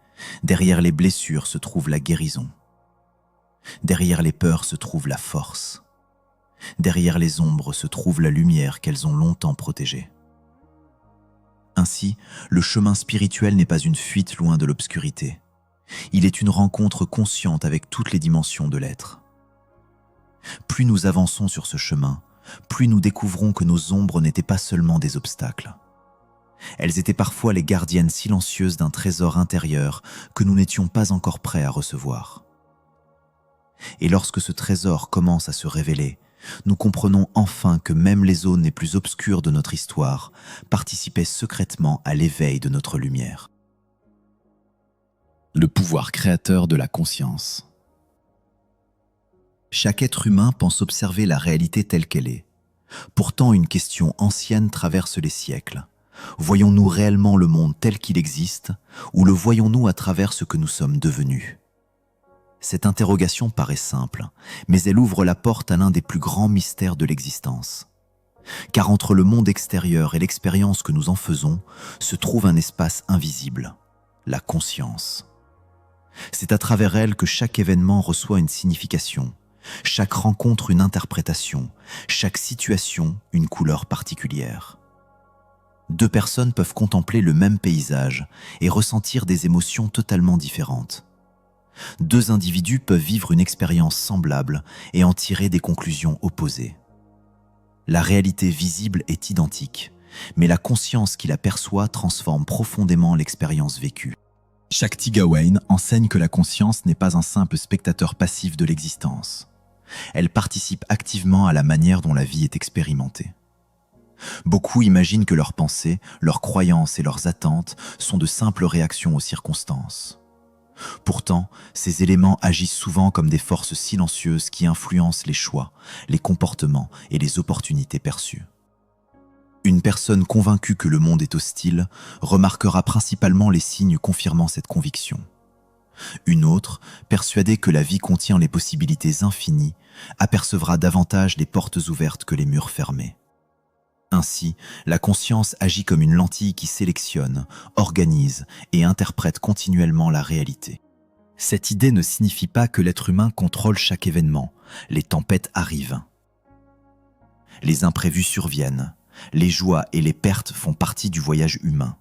derrière les blessures se trouve la guérison, derrière les peurs se trouve la force, derrière les ombres se trouve la lumière qu'elles ont longtemps protégée. Ainsi, le chemin spirituel n'est pas une fuite loin de l'obscurité. Il est une rencontre consciente avec toutes les dimensions de l'être. Plus nous avançons sur ce chemin, plus nous découvrons que nos ombres n'étaient pas seulement des obstacles. Elles étaient parfois les gardiennes silencieuses d'un trésor intérieur que nous n'étions pas encore prêts à recevoir. Et lorsque ce trésor commence à se révéler, nous comprenons enfin que même les zones les plus obscures de notre histoire participaient secrètement à l'éveil de notre lumière. Le pouvoir créateur de la conscience. Chaque être humain pense observer la réalité telle qu'elle est. Pourtant, une question ancienne traverse les siècles. Voyons-nous réellement le monde tel qu'il existe, ou le voyons-nous à travers ce que nous sommes devenus ? Cette interrogation paraît simple, mais elle ouvre la porte à l'un des plus grands mystères de l'existence. Car entre le monde extérieur et l'expérience que nous en faisons, se trouve un espace invisible, la conscience. C'est à travers elle que chaque événement reçoit une signification, chaque rencontre une interprétation, chaque situation une couleur particulière. Deux personnes peuvent contempler le même paysage et ressentir des émotions totalement différentes. Deux individus peuvent vivre une expérience semblable et en tirer des conclusions opposées. La réalité visible est identique, mais la conscience qui la perçoit transforme profondément l'expérience vécue. Shakti Gawain enseigne que la conscience n'est pas un simple spectateur passif de l'existence. Elle participe activement à la manière dont la vie est expérimentée. Beaucoup imaginent que leurs pensées, leurs croyances et leurs attentes sont de simples réactions aux circonstances. Pourtant, ces éléments agissent souvent comme des forces silencieuses qui influencent les choix, les comportements et les opportunités perçues. Une personne convaincue que le monde est hostile remarquera principalement les signes confirmant cette conviction. Une autre, persuadée que la vie contient les possibilités infinies, apercevra davantage les portes ouvertes que les murs fermés. Ainsi, la conscience agit comme une lentille qui sélectionne, organise et interprète continuellement la réalité. Cette idée ne signifie pas que l'être humain contrôle chaque événement. Les tempêtes arrivent. Les imprévus surviennent. Les joies et les pertes font partie du voyage humain.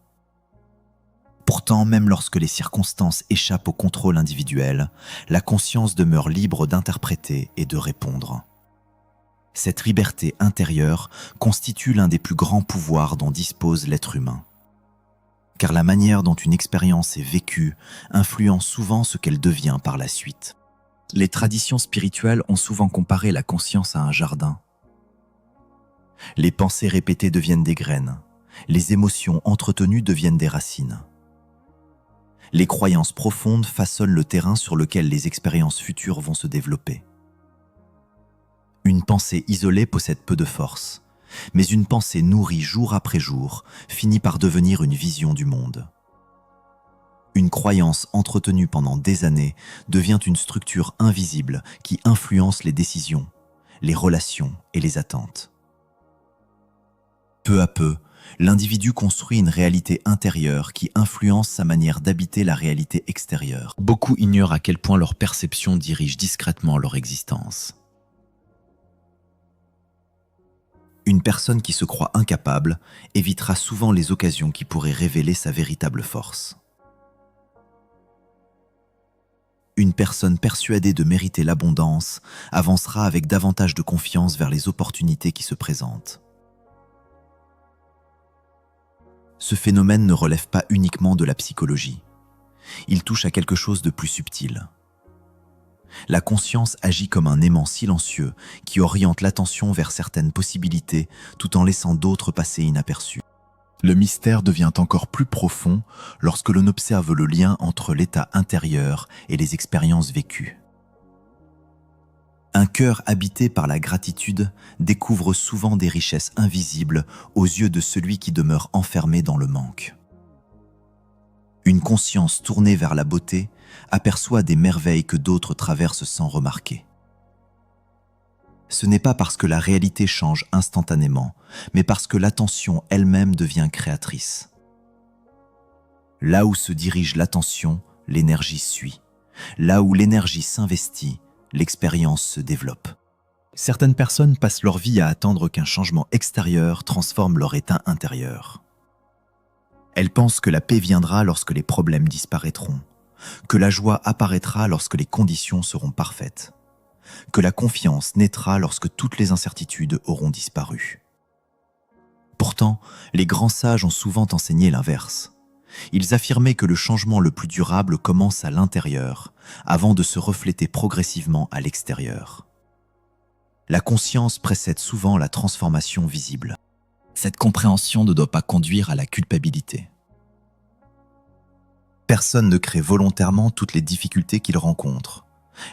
Pourtant, même lorsque les circonstances échappent au contrôle individuel, la conscience demeure libre d'interpréter et de répondre. Cette liberté intérieure constitue l'un des plus grands pouvoirs dont dispose l'être humain. Car la manière dont une expérience est vécue influence souvent ce qu'elle devient par la suite. Les traditions spirituelles ont souvent comparé la conscience à un jardin. Les pensées répétées deviennent des graines, les émotions entretenues deviennent des racines. Les croyances profondes façonnent le terrain sur lequel les expériences futures vont se développer. Une pensée isolée possède peu de force, mais une pensée nourrie jour après jour finit par devenir une vision du monde. Une croyance entretenue pendant des années devient une structure invisible qui influence les décisions, les relations et les attentes. Peu à peu, l'individu construit une réalité intérieure qui influence sa manière d'habiter la réalité extérieure. Beaucoup ignorent à quel point leur perception dirige discrètement leur existence. Une personne qui se croit incapable évitera souvent les occasions qui pourraient révéler sa véritable force. Une personne persuadée de mériter l'abondance avancera avec davantage de confiance vers les opportunités qui se présentent. Ce phénomène ne relève pas uniquement de la psychologie. Il touche à quelque chose de plus subtil. La conscience agit comme un aimant silencieux qui oriente l'attention vers certaines possibilités tout en laissant d'autres passer inaperçues. Le mystère devient encore plus profond lorsque l'on observe le lien entre l'état intérieur et les expériences vécues. Un cœur habité par la gratitude découvre souvent des richesses invisibles aux yeux de celui qui demeure enfermé dans le manque. Une conscience tournée vers la beauté aperçoit des merveilles que d'autres traversent sans remarquer. Ce n'est pas parce que la réalité change instantanément, mais parce que l'attention elle-même devient créatrice. Là où se dirige l'attention, l'énergie suit. Là où l'énergie s'investit, l'expérience se développe. Certaines personnes passent leur vie à attendre qu'un changement extérieur transforme leur état intérieur. Elles pensent que la paix viendra lorsque les problèmes disparaîtront, que la joie apparaîtra lorsque les conditions seront parfaites, que la confiance naîtra lorsque toutes les incertitudes auront disparu. Pourtant, les grands sages ont souvent enseigné l'inverse. Ils affirmaient que le changement le plus durable commence à l'intérieur, avant de se refléter progressivement à l'extérieur. La conscience précède souvent la transformation visible. Cette compréhension ne doit pas conduire à la culpabilité. Personne ne crée volontairement toutes les difficultés qu'il rencontre.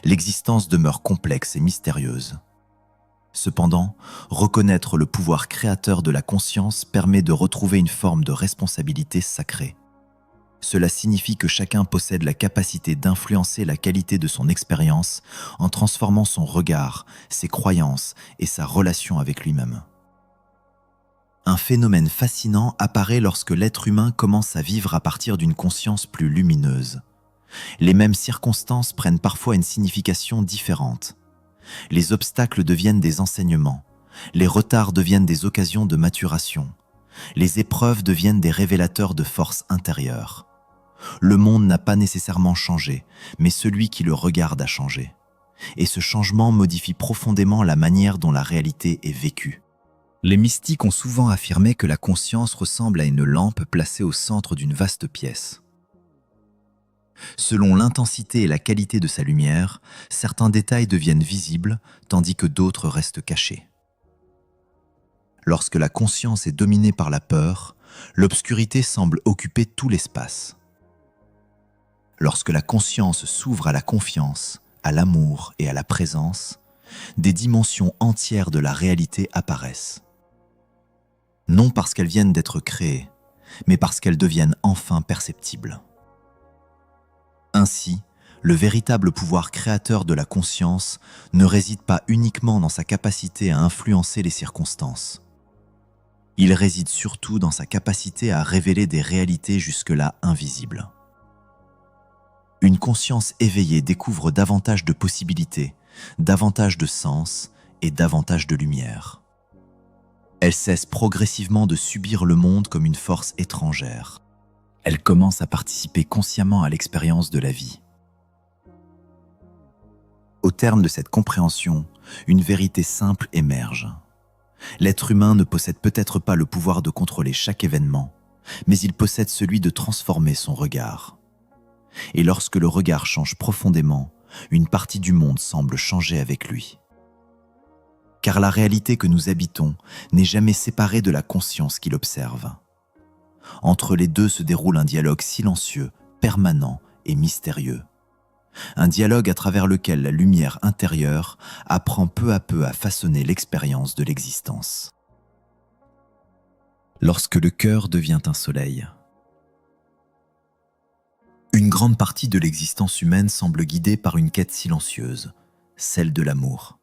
L'existence demeure complexe et mystérieuse. Cependant, reconnaître le pouvoir créateur de la conscience permet de retrouver une forme de responsabilité sacrée. Cela signifie que chacun possède la capacité d'influencer la qualité de son expérience en transformant son regard, ses croyances et sa relation avec lui-même. Un phénomène fascinant apparaît lorsque l'être humain commence à vivre à partir d'une conscience plus lumineuse. Les mêmes circonstances prennent parfois une signification différente. Les obstacles deviennent des enseignements, les retards deviennent des occasions de maturation, les épreuves deviennent des révélateurs de force intérieure. Le monde n'a pas nécessairement changé, mais celui qui le regarde a changé. Et ce changement modifie profondément la manière dont la réalité est vécue. Les mystiques ont souvent affirmé que la conscience ressemble à une lampe placée au centre d'une vaste pièce. Selon l'intensité et la qualité de sa lumière, certains détails deviennent visibles, tandis que d'autres restent cachés. Lorsque la conscience est dominée par la peur, l'obscurité semble occuper tout l'espace. Lorsque la conscience s'ouvre à la confiance, à l'amour et à la présence, des dimensions entières de la réalité apparaissent. Non parce qu'elles viennent d'être créées, mais parce qu'elles deviennent enfin perceptibles. Ainsi, le véritable pouvoir créateur de la conscience ne réside pas uniquement dans sa capacité à influencer les circonstances. Il réside surtout dans sa capacité à révéler des réalités jusque-là invisibles. Une conscience éveillée découvre davantage de possibilités, davantage de sens et davantage de lumière. Elle cesse progressivement de subir le monde comme une force étrangère. Elle commence à participer consciemment à l'expérience de la vie. Au terme de cette compréhension, une vérité simple émerge. L'être humain ne possède peut-être pas le pouvoir de contrôler chaque événement, mais il possède celui de transformer son regard. Et lorsque le regard change profondément, une partie du monde semble changer avec lui. Car la réalité que nous habitons n'est jamais séparée de la conscience qui l'observe. Entre les deux se déroule un dialogue silencieux, permanent et mystérieux. Un dialogue à travers lequel la lumière intérieure apprend peu à peu à façonner l'expérience de l'existence. Lorsque le cœur devient un soleil. Une grande partie de l'existence humaine semble guidée par une quête silencieuse, celle de l'amour.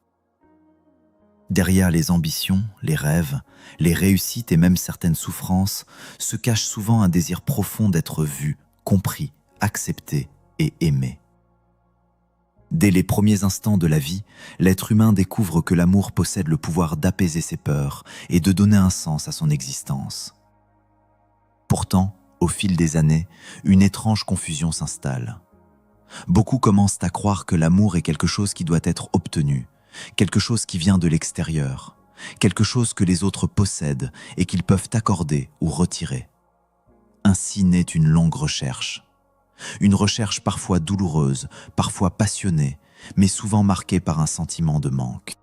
Derrière les ambitions, les rêves, les réussites et même certaines souffrances se cache souvent un désir profond d'être vu, compris, accepté et aimé. Dès les premiers instants de la vie, l'être humain découvre que l'amour possède le pouvoir d'apaiser ses peurs et de donner un sens à son existence. Pourtant, au fil des années, une étrange confusion s'installe. Beaucoup commencent à croire que l'amour est quelque chose qui doit être obtenu, quelque chose qui vient de l'extérieur, quelque chose que les autres possèdent et qu'ils peuvent accorder ou retirer. Ainsi naît une longue recherche. Une recherche parfois douloureuse, parfois passionnée, mais souvent marquée par un sentiment de manque.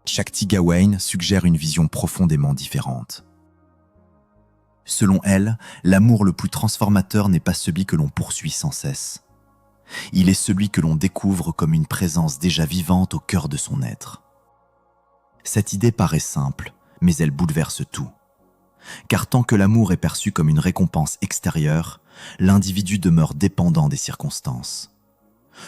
Shakti Gawain suggère une vision profondément différente. Selon elle, l'amour le plus transformateur n'est pas celui que l'on poursuit sans cesse. Il est celui que l'on découvre comme une présence déjà vivante au cœur de son être. Cette idée paraît simple, mais elle bouleverse tout. Car tant que l'amour est perçu comme une récompense extérieure, l'individu demeure dépendant des circonstances.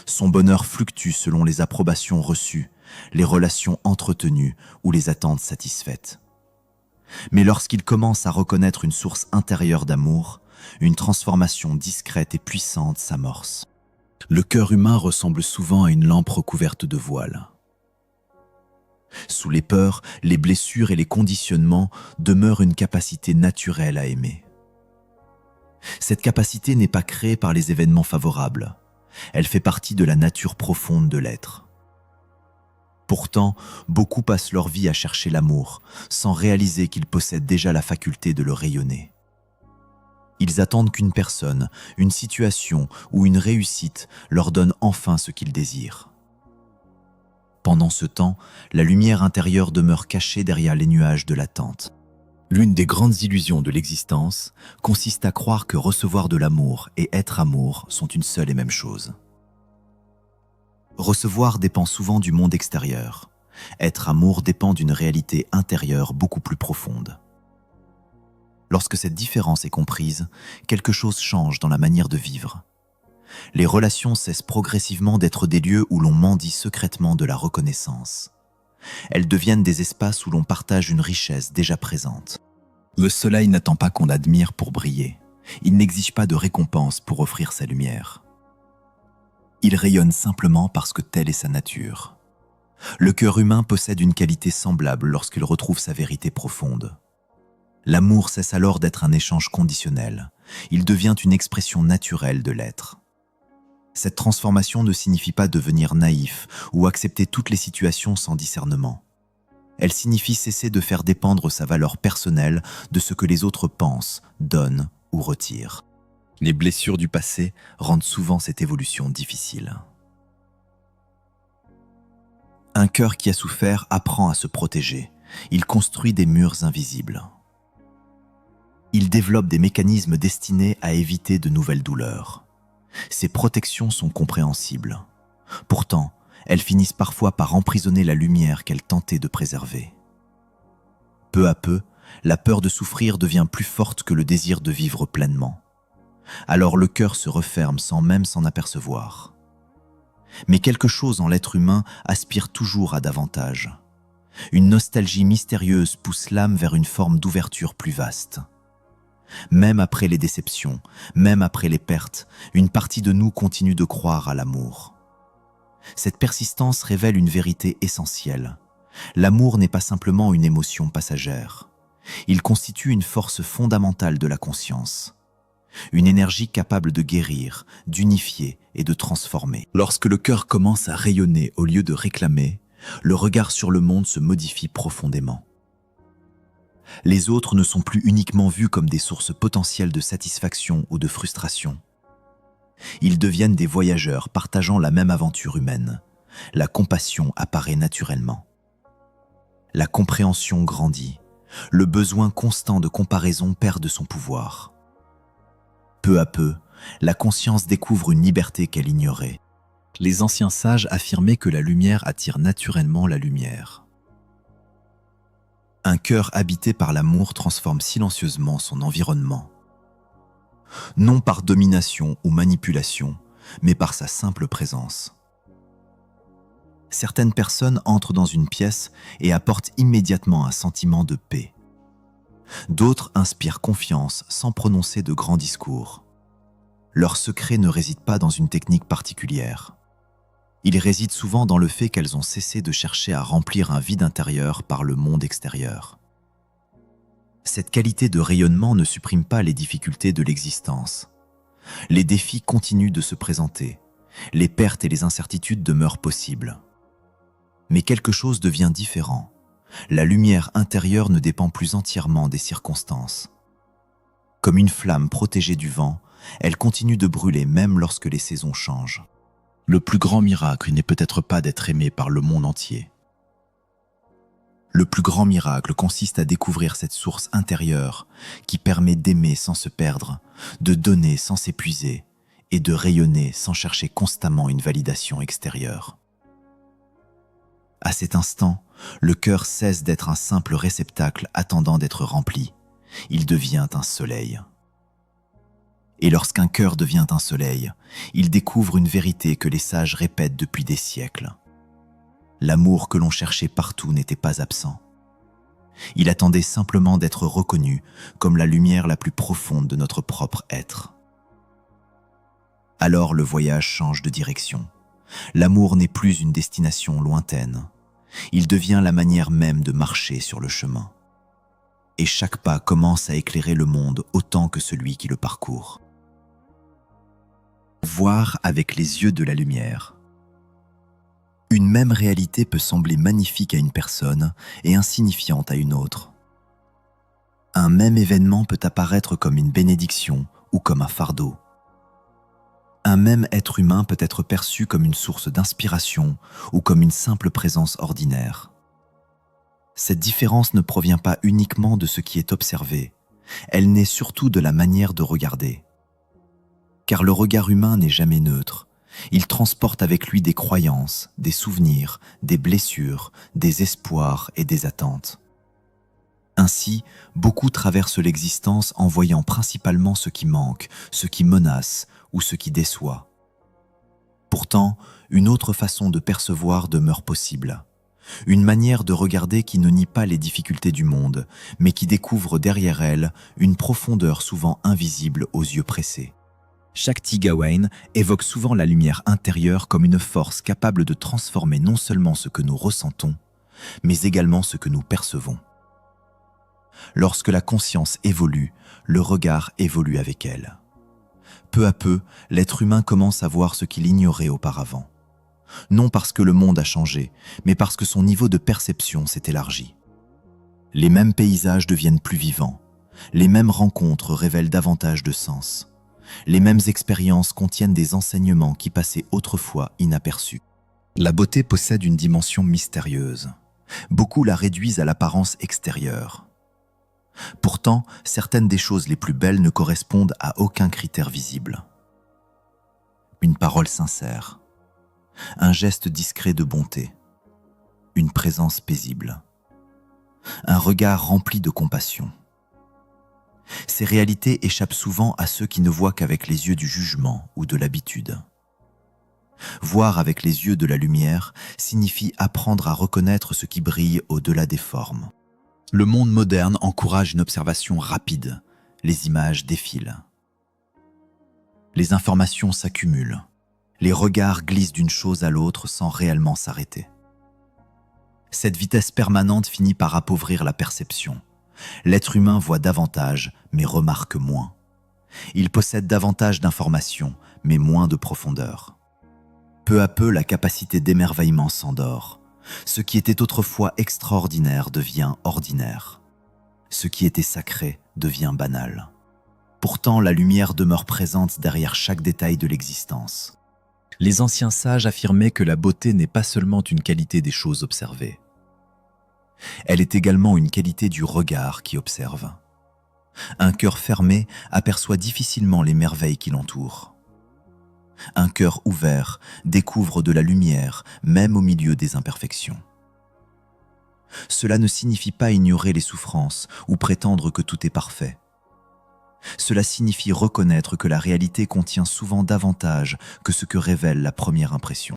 Son bonheur fluctue selon les approbations reçues, les relations entretenues ou les attentes satisfaites. Mais lorsqu'il commence à reconnaître une source intérieure d'amour, une transformation discrète et puissante s'amorce. Le cœur humain ressemble souvent à une lampe recouverte de voile. Sous les peurs, les blessures et les conditionnements demeure une capacité naturelle à aimer. Cette capacité n'est pas créée par les événements favorables. Elle fait partie de la nature profonde de l'être. Pourtant, beaucoup passent leur vie à chercher l'amour, sans réaliser qu'ils possèdent déjà la faculté de le rayonner. Ils attendent qu'une personne, une situation ou une réussite leur donne enfin ce qu'ils désirent. Pendant ce temps, la lumière intérieure demeure cachée derrière les nuages de l'attente. L'une des grandes illusions de l'existence consiste à croire que recevoir de l'amour et être amour sont une seule et même chose. Recevoir dépend souvent du monde extérieur. Être amour dépend d'une réalité intérieure beaucoup plus profonde. Lorsque cette différence est comprise, quelque chose change dans la manière de vivre. Les relations cessent progressivement d'être des lieux où l'on mendie secrètement de la reconnaissance. Elles deviennent des espaces où l'on partage une richesse déjà présente. Le soleil n'attend pas qu'on l'admire pour briller. Il n'exige pas de récompense pour offrir sa lumière. Il rayonne simplement parce que telle est sa nature. Le cœur humain possède une qualité semblable lorsqu'il retrouve sa vérité profonde. L'amour cesse alors d'être un échange conditionnel. Il devient une expression naturelle de l'être. Cette transformation ne signifie pas devenir naïf ou accepter toutes les situations sans discernement. Elle signifie cesser de faire dépendre sa valeur personnelle de ce que les autres pensent, donnent ou retirent. Les blessures du passé rendent souvent cette évolution difficile. Un cœur qui a souffert apprend à se protéger. Il construit des murs invisibles. Il développe des mécanismes destinés à éviter de nouvelles douleurs. Ces protections sont compréhensibles. Pourtant, elles finissent parfois par emprisonner la lumière qu'elles tentaient de préserver. Peu à peu, la peur de souffrir devient plus forte que le désir de vivre pleinement. Alors le cœur se referme sans même s'en apercevoir. Mais quelque chose en l'être humain aspire toujours à davantage. Une nostalgie mystérieuse pousse l'âme vers une forme d'ouverture plus vaste. Même après les déceptions, même après les pertes, une partie de nous continue de croire à l'amour. Cette persistance révèle une vérité essentielle. L'amour n'est pas simplement une émotion passagère. Il constitue une force fondamentale de la conscience. Une énergie capable de guérir, d'unifier et de transformer. Lorsque le cœur commence à rayonner au lieu de réclamer, le regard sur le monde se modifie profondément. Les autres ne sont plus uniquement vus comme des sources potentielles de satisfaction ou de frustration. Ils deviennent des voyageurs partageant la même aventure humaine. La compassion apparaît naturellement. La compréhension grandit. Le besoin constant de comparaison perd de son pouvoir. Peu à peu, la conscience découvre une liberté qu'elle ignorait. Les anciens sages affirmaient que la lumière attire naturellement la lumière. Un cœur habité par l'amour transforme silencieusement son environnement. Non par domination ou manipulation, mais par sa simple présence. Certaines personnes entrent dans une pièce et apportent immédiatement un sentiment de paix. D'autres inspirent confiance sans prononcer de grands discours. Leur secret ne réside pas dans une technique particulière. Il réside souvent dans le fait qu'elles ont cessé de chercher à remplir un vide intérieur par le monde extérieur. Cette qualité de rayonnement ne supprime pas les difficultés de l'existence. Les défis continuent de se présenter. Les pertes et les incertitudes demeurent possibles. Mais quelque chose devient différent. La lumière intérieure ne dépend plus entièrement des circonstances. Comme une flamme protégée du vent, elle continue de brûler même lorsque les saisons changent. Le plus grand miracle n'est peut-être pas d'être aimé par le monde entier. Le plus grand miracle consiste à découvrir cette source intérieure qui permet d'aimer sans se perdre, de donner sans s'épuiser et de rayonner sans chercher constamment une validation extérieure. À cet instant, le cœur cesse d'être un simple réceptacle attendant d'être rempli. Il devient un soleil. Et lorsqu'un cœur devient un soleil, il découvre une vérité que les sages répètent depuis des siècles. L'amour que l'on cherchait partout n'était pas absent. Il attendait simplement d'être reconnu comme la lumière la plus profonde de notre propre être. Alors le voyage change de direction. L'amour n'est plus une destination lointaine. Il devient la manière même de marcher sur le chemin. Et chaque pas commence à éclairer le monde autant que celui qui le parcourt. Voir avec les yeux de la lumière. Une même réalité peut sembler magnifique à une personne et insignifiante à une autre. Un même événement peut apparaître comme une bénédiction ou comme un fardeau. Un même être humain peut être perçu comme une source d'inspiration ou comme une simple présence ordinaire. Cette différence ne provient pas uniquement de ce qui est observé, elle naît surtout de la manière de regarder. Car le regard humain n'est jamais neutre, il transporte avec lui des croyances, des souvenirs, des blessures, des espoirs et des attentes. Ainsi, beaucoup traversent l'existence en voyant principalement ce qui manque, ce qui menace ou ce qui déçoit. Pourtant, une autre façon de percevoir demeure possible. Une manière de regarder qui ne nie pas les difficultés du monde, mais qui découvre derrière elles une profondeur souvent invisible aux yeux pressés. Shakti Gawain évoque souvent la lumière intérieure comme une force capable de transformer non seulement ce que nous ressentons, mais également ce que nous percevons. Lorsque la conscience évolue, le regard évolue avec elle. Peu à peu, l'être humain commence à voir ce qu'il ignorait auparavant. Non parce que le monde a changé, mais parce que son niveau de perception s'est élargi. Les mêmes paysages deviennent plus vivants, les mêmes rencontres révèlent davantage de sens. Les mêmes expériences contiennent des enseignements qui passaient autrefois inaperçus. La beauté possède une dimension mystérieuse. Beaucoup la réduisent à l'apparence extérieure. Pourtant, certaines des choses les plus belles ne correspondent à aucun critère visible. Une parole sincère, un geste discret de bonté, une présence paisible, un regard rempli de compassion. Ces réalités échappent souvent à ceux qui ne voient qu'avec les yeux du jugement ou de l'habitude. Voir avec les yeux de la lumière signifie apprendre à reconnaître ce qui brille au-delà des formes. Le monde moderne encourage une observation rapide. Les images défilent. Les informations s'accumulent. Les regards glissent d'une chose à l'autre sans réellement s'arrêter. Cette vitesse permanente finit par appauvrir la perception. L'être humain voit davantage, mais remarque moins. Il possède davantage d'informations, mais moins de profondeur. Peu à peu, la capacité d'émerveillement s'endort. Ce qui était autrefois extraordinaire devient ordinaire. Ce qui était sacré devient banal. Pourtant, la lumière demeure présente derrière chaque détail de l'existence. Les anciens sages affirmaient que la beauté n'est pas seulement une qualité des choses observées. Elle est également une qualité du regard qui observe. Un cœur fermé aperçoit difficilement les merveilles qui l'entourent. Un cœur ouvert découvre de la lumière, même au milieu des imperfections. Cela ne signifie pas ignorer les souffrances ou prétendre que tout est parfait. Cela signifie reconnaître que la réalité contient souvent davantage que ce que révèle la première impression.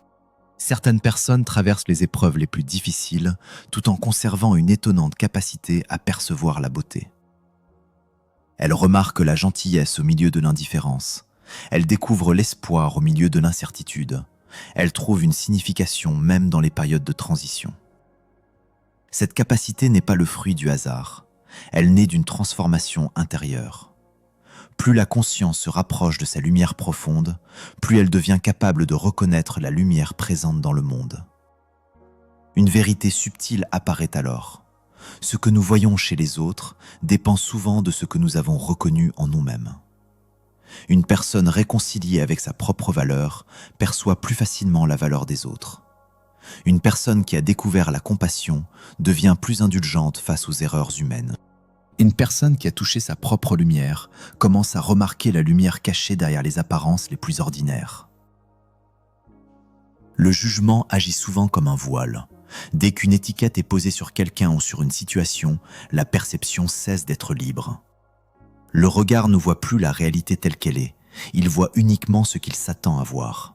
Certaines personnes traversent les épreuves les plus difficiles tout en conservant une étonnante capacité à percevoir la beauté. Elles remarquent la gentillesse au milieu de l'indifférence. Elles découvrent l'espoir au milieu de l'incertitude. Elles trouvent une signification même dans les périodes de transition. Cette capacité n'est pas le fruit du hasard. Elle naît d'une transformation intérieure. Plus la conscience se rapproche de sa lumière profonde, plus elle devient capable de reconnaître la lumière présente dans le monde. Une vérité subtile apparaît alors. Ce que nous voyons chez les autres dépend souvent de ce que nous avons reconnu en nous-mêmes. Une personne réconciliée avec sa propre valeur perçoit plus facilement la valeur des autres. Une personne qui a découvert la compassion devient plus indulgente face aux erreurs humaines. Une personne qui a touché sa propre lumière commence à remarquer la lumière cachée derrière les apparences les plus ordinaires. Le jugement agit souvent comme un voile. Dès qu'une étiquette est posée sur quelqu'un ou sur une situation, la perception cesse d'être libre. Le regard ne voit plus la réalité telle qu'elle est, il voit uniquement ce qu'il s'attend à voir.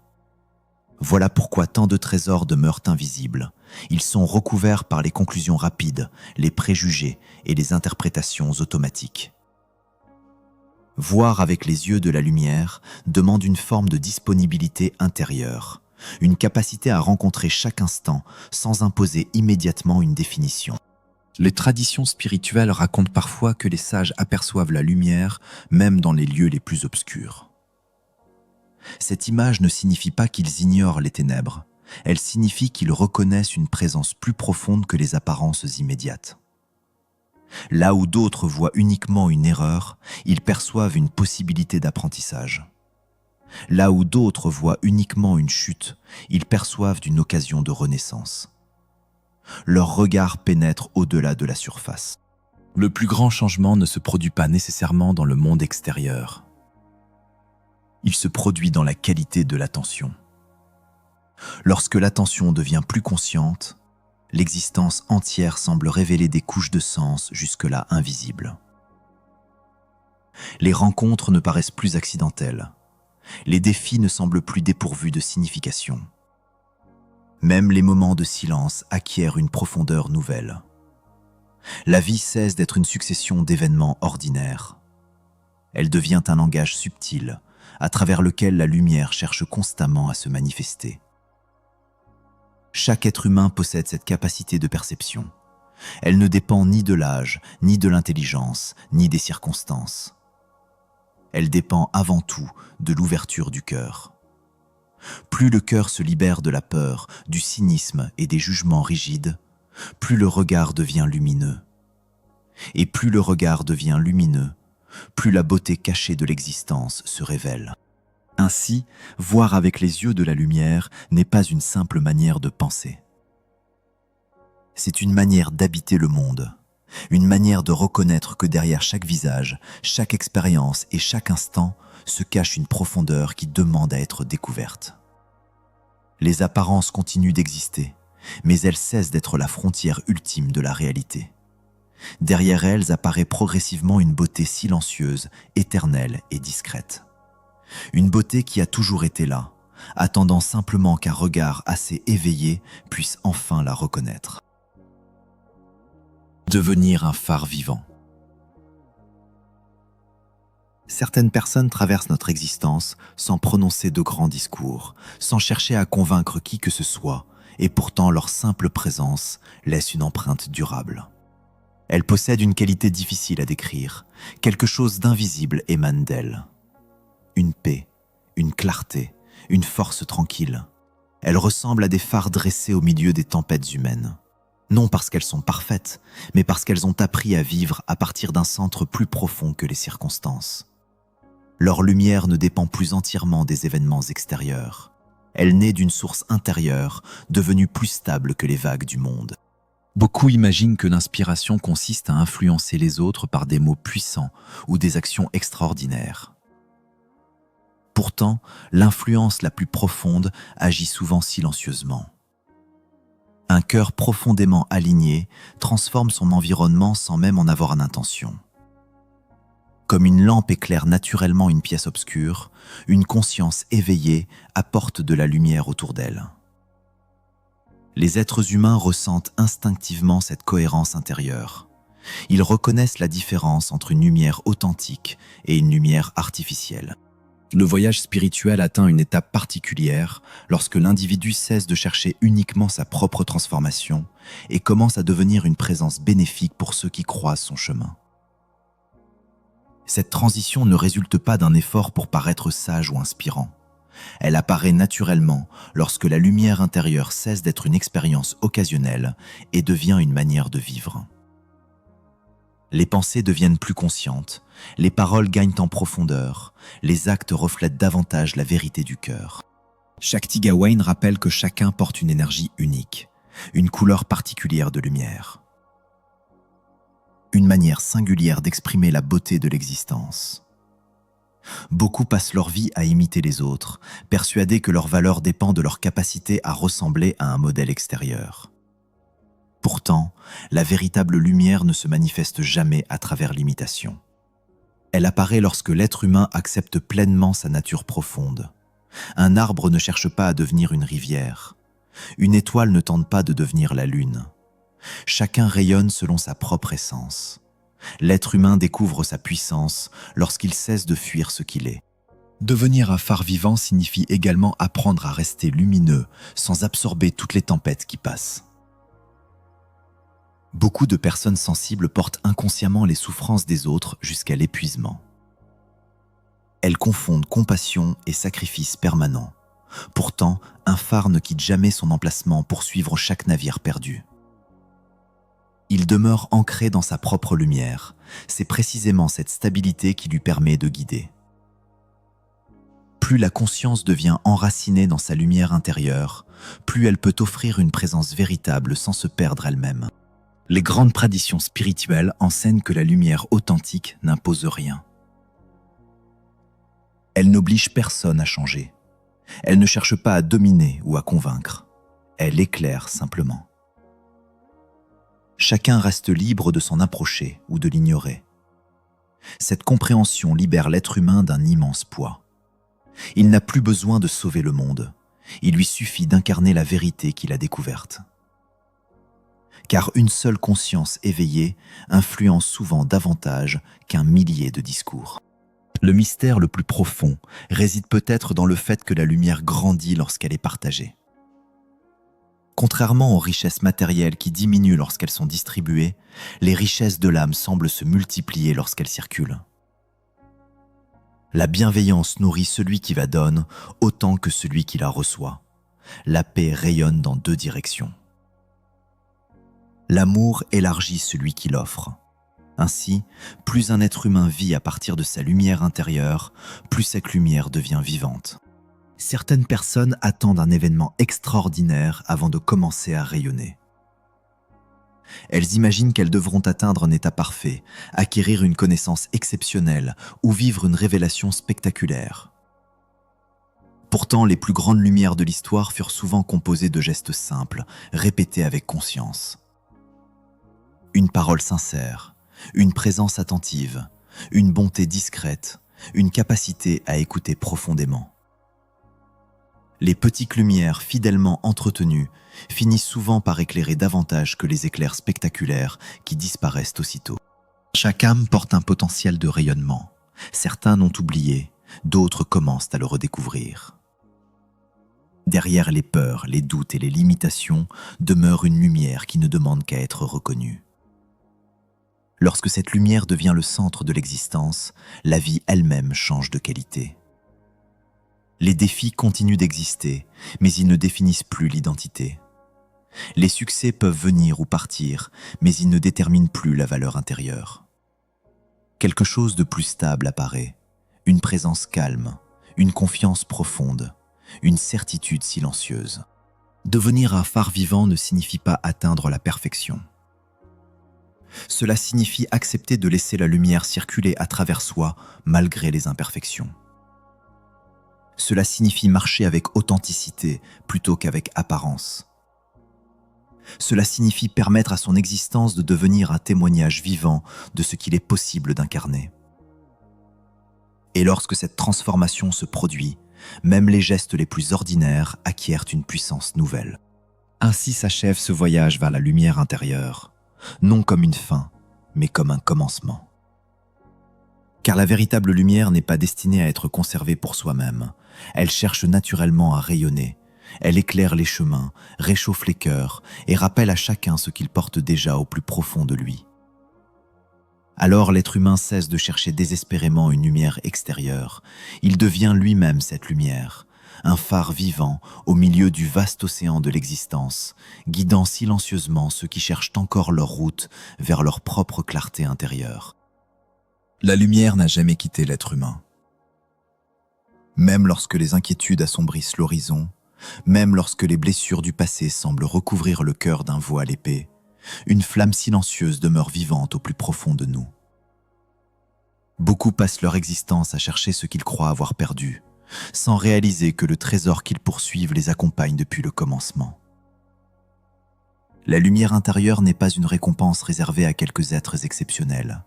Voilà pourquoi tant de trésors demeurent invisibles. Ils sont recouverts par les conclusions rapides, les préjugés et les interprétations automatiques. Voir avec les yeux de la lumière demande une forme de disponibilité intérieure, une capacité à rencontrer chaque instant sans imposer immédiatement une définition. Les traditions spirituelles racontent parfois que les sages aperçoivent la lumière même dans les lieux les plus obscurs. Cette image ne signifie pas qu'ils ignorent les ténèbres, elle signifie qu'ils reconnaissent une présence plus profonde que les apparences immédiates. Là où d'autres voient uniquement une erreur, ils perçoivent une possibilité d'apprentissage. Là où d'autres voient uniquement une chute, ils perçoivent une occasion de renaissance. Leur regard pénètre au-delà de la surface. Le plus grand changement ne se produit pas nécessairement dans le monde extérieur. Il se produit dans la qualité de l'attention. Lorsque l'attention devient plus consciente, l'existence entière semble révéler des couches de sens jusque-là invisibles. Les rencontres ne paraissent plus accidentelles. Les défis ne semblent plus dépourvus de signification. Même les moments de silence acquièrent une profondeur nouvelle. La vie cesse d'être une succession d'événements ordinaires. Elle devient un langage subtil, à travers lequel la lumière cherche constamment à se manifester. Chaque être humain possède cette capacité de perception. Elle ne dépend ni de l'âge, ni de l'intelligence, ni des circonstances. Elle dépend avant tout de l'ouverture du cœur. Plus le cœur se libère de la peur, du cynisme et des jugements rigides, plus le regard devient lumineux. Et plus le regard devient lumineux, plus la beauté cachée de l'existence se révèle. Ainsi, voir avec les yeux de la lumière n'est pas une simple manière de penser. C'est une manière d'habiter le monde, une manière de reconnaître que derrière chaque visage, chaque expérience et chaque instant se cache une profondeur qui demande à être découverte. Les apparences continuent d'exister, mais elles cessent d'être la frontière ultime de la réalité. Derrière elles apparaît progressivement une beauté silencieuse, éternelle et discrète. Une beauté qui a toujours été là, attendant simplement qu'un regard assez éveillé puisse enfin la reconnaître. Devenir un phare vivant. Certaines personnes traversent notre existence sans prononcer de grands discours, sans chercher à convaincre qui que ce soit, et pourtant leur simple présence laisse une empreinte durable. Elles possèdent une qualité difficile à décrire, quelque chose d'invisible émane d'elles. Une paix, une clarté, une force tranquille. Elles ressemblent à des phares dressés au milieu des tempêtes humaines. Non parce qu'elles sont parfaites, mais parce qu'elles ont appris à vivre à partir d'un centre plus profond que les circonstances. Leur lumière ne dépend plus entièrement des événements extérieurs. Elle naît d'une source intérieure, devenue plus stable que les vagues du monde. Beaucoup imaginent que l'inspiration consiste à influencer les autres par des mots puissants ou des actions extraordinaires. Pourtant, l'influence la plus profonde agit souvent silencieusement. Un cœur profondément aligné transforme son environnement sans même en avoir l'intention. Comme une lampe éclaire naturellement une pièce obscure, une conscience éveillée apporte de la lumière autour d'elle. Les êtres humains ressentent instinctivement cette cohérence intérieure. Ils reconnaissent la différence entre une lumière authentique et une lumière artificielle. Le voyage spirituel atteint une étape particulière lorsque l'individu cesse de chercher uniquement sa propre transformation et commence à devenir une présence bénéfique pour ceux qui croisent son chemin. Cette transition ne résulte pas d'un effort pour paraître sage ou inspirant. Elle apparaît naturellement lorsque la lumière intérieure cesse d'être une expérience occasionnelle et devient une manière de vivre. Les pensées deviennent plus conscientes, les paroles gagnent en profondeur, les actes reflètent davantage la vérité du cœur. Shakti Gawain rappelle que chacun porte une énergie unique, une couleur particulière de lumière. Une manière singulière d'exprimer la beauté de l'existence. Beaucoup passent leur vie à imiter les autres, persuadés que leur valeur dépend de leur capacité à ressembler à un modèle extérieur. Pourtant, la véritable lumière ne se manifeste jamais à travers l'imitation. Elle apparaît lorsque l'être humain accepte pleinement sa nature profonde. Un arbre ne cherche pas à devenir une rivière. Une étoile ne tente pas de devenir la lune. Chacun rayonne selon sa propre essence. L'être humain découvre sa puissance lorsqu'il cesse de fuir ce qu'il est. Devenir un phare vivant signifie également apprendre à rester lumineux sans absorber toutes les tempêtes qui passent. Beaucoup de personnes sensibles portent inconsciemment les souffrances des autres jusqu'à l'épuisement. Elles confondent compassion et sacrifice permanent. Pourtant, un phare ne quitte jamais son emplacement pour suivre chaque navire perdu. Il demeure ancré dans sa propre lumière. C'est précisément cette stabilité qui lui permet de guider. Plus la conscience devient enracinée dans sa lumière intérieure, plus elle peut offrir une présence véritable sans se perdre elle-même. Les grandes traditions spirituelles enseignent que la lumière authentique n'impose rien. Elle n'oblige personne à changer. Elle ne cherche pas à dominer ou à convaincre. Elle éclaire simplement. Chacun reste libre de s'en approcher ou de l'ignorer. Cette compréhension libère l'être humain d'un immense poids. Il n'a plus besoin de sauver le monde. Il lui suffit d'incarner la vérité qu'il a découverte. Car une seule conscience éveillée influence souvent davantage qu'un millier de discours. Le mystère le plus profond réside peut-être dans le fait que la lumière grandit lorsqu'elle est partagée. Contrairement aux richesses matérielles qui diminuent lorsqu'elles sont distribuées, les richesses de l'âme semblent se multiplier lorsqu'elles circulent. La bienveillance nourrit celui qui la donne autant que celui qui la reçoit. La paix rayonne dans deux directions. L'amour élargit celui qui l'offre. Ainsi, plus un être humain vit à partir de sa lumière intérieure, plus cette lumière devient vivante. Certaines personnes attendent un événement extraordinaire avant de commencer à rayonner. Elles imaginent qu'elles devront atteindre un état parfait, acquérir une connaissance exceptionnelle ou vivre une révélation spectaculaire. Pourtant, les plus grandes lumières de l'histoire furent souvent composées de gestes simples, répétés avec conscience. Une parole sincère, une présence attentive, une bonté discrète, une capacité à écouter profondément. Les petites lumières fidèlement entretenues finissent souvent par éclairer davantage que les éclairs spectaculaires qui disparaissent aussitôt. Chaque âme porte un potentiel de rayonnement. Certains l'ont oublié, d'autres commencent à le redécouvrir. Derrière les peurs, les doutes et les limitations demeure une lumière qui ne demande qu'à être reconnue. Lorsque cette lumière devient le centre de l'existence, la vie elle-même change de qualité. Les défis continuent d'exister, mais ils ne définissent plus l'identité. Les succès peuvent venir ou partir, mais ils ne déterminent plus la valeur intérieure. Quelque chose de plus stable apparaît, une présence calme, une confiance profonde, une certitude silencieuse. Devenir un phare vivant ne signifie pas atteindre la perfection. Cela signifie accepter de laisser la lumière circuler à travers soi malgré les imperfections. Cela signifie marcher avec authenticité plutôt qu'avec apparence. Cela signifie permettre à son existence de devenir un témoignage vivant de ce qu'il est possible d'incarner. Et lorsque cette transformation se produit, même les gestes les plus ordinaires acquièrent une puissance nouvelle. Ainsi s'achève ce voyage vers la lumière intérieure, non comme une fin, mais comme un commencement. Car la véritable lumière n'est pas destinée à être conservée pour soi-même. Elle cherche naturellement à rayonner. Elle éclaire les chemins, réchauffe les cœurs et rappelle à chacun ce qu'il porte déjà au plus profond de lui. Alors l'être humain cesse de chercher désespérément une lumière extérieure. Il devient lui-même cette lumière, un phare vivant au milieu du vaste océan de l'existence, guidant silencieusement ceux qui cherchent encore leur route vers leur propre clarté intérieure. La lumière n'a jamais quitté l'être humain. Même lorsque les inquiétudes assombrissent l'horizon, même lorsque les blessures du passé semblent recouvrir le cœur d'un voile épais, une flamme silencieuse demeure vivante au plus profond de nous. Beaucoup passent leur existence à chercher ce qu'ils croient avoir perdu, sans réaliser que le trésor qu'ils poursuivent les accompagne depuis le commencement. La lumière intérieure n'est pas une récompense réservée à quelques êtres exceptionnels.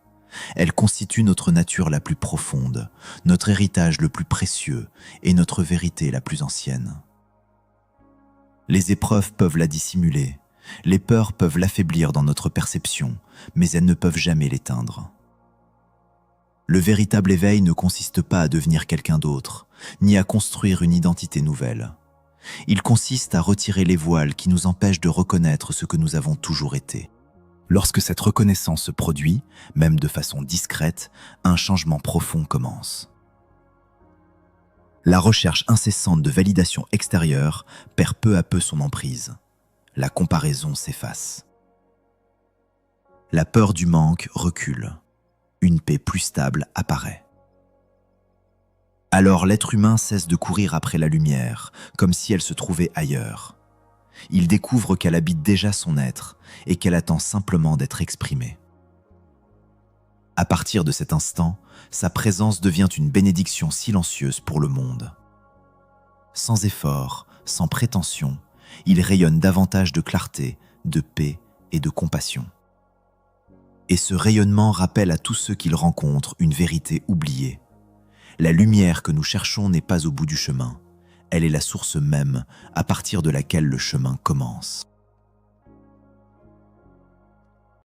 Elle constitue notre nature la plus profonde, notre héritage le plus précieux et notre vérité la plus ancienne. Les épreuves peuvent la dissimuler, les peurs peuvent l'affaiblir dans notre perception, mais elles ne peuvent jamais l'éteindre. Le véritable éveil ne consiste pas à devenir quelqu'un d'autre, ni à construire une identité nouvelle. Il consiste à retirer les voiles qui nous empêchent de reconnaître ce que nous avons toujours été. Lorsque cette reconnaissance se produit, même de façon discrète, un changement profond commence. La recherche incessante de validation extérieure perd peu à peu son emprise. La comparaison s'efface. La peur du manque recule. Une paix plus stable apparaît. Alors l'être humain cesse de courir après la lumière, comme si elle se trouvait ailleurs. Il découvre qu'elle habite déjà son être et qu'elle attend simplement d'être exprimée. À partir de cet instant, sa présence devient une bénédiction silencieuse pour le monde. Sans effort, sans prétention, il rayonne davantage de clarté, de paix et de compassion. Et ce rayonnement rappelle à tous ceux qu'il rencontre une vérité oubliée. La lumière que nous cherchons n'est pas au bout du chemin. Elle est la source même à partir de laquelle le chemin commence.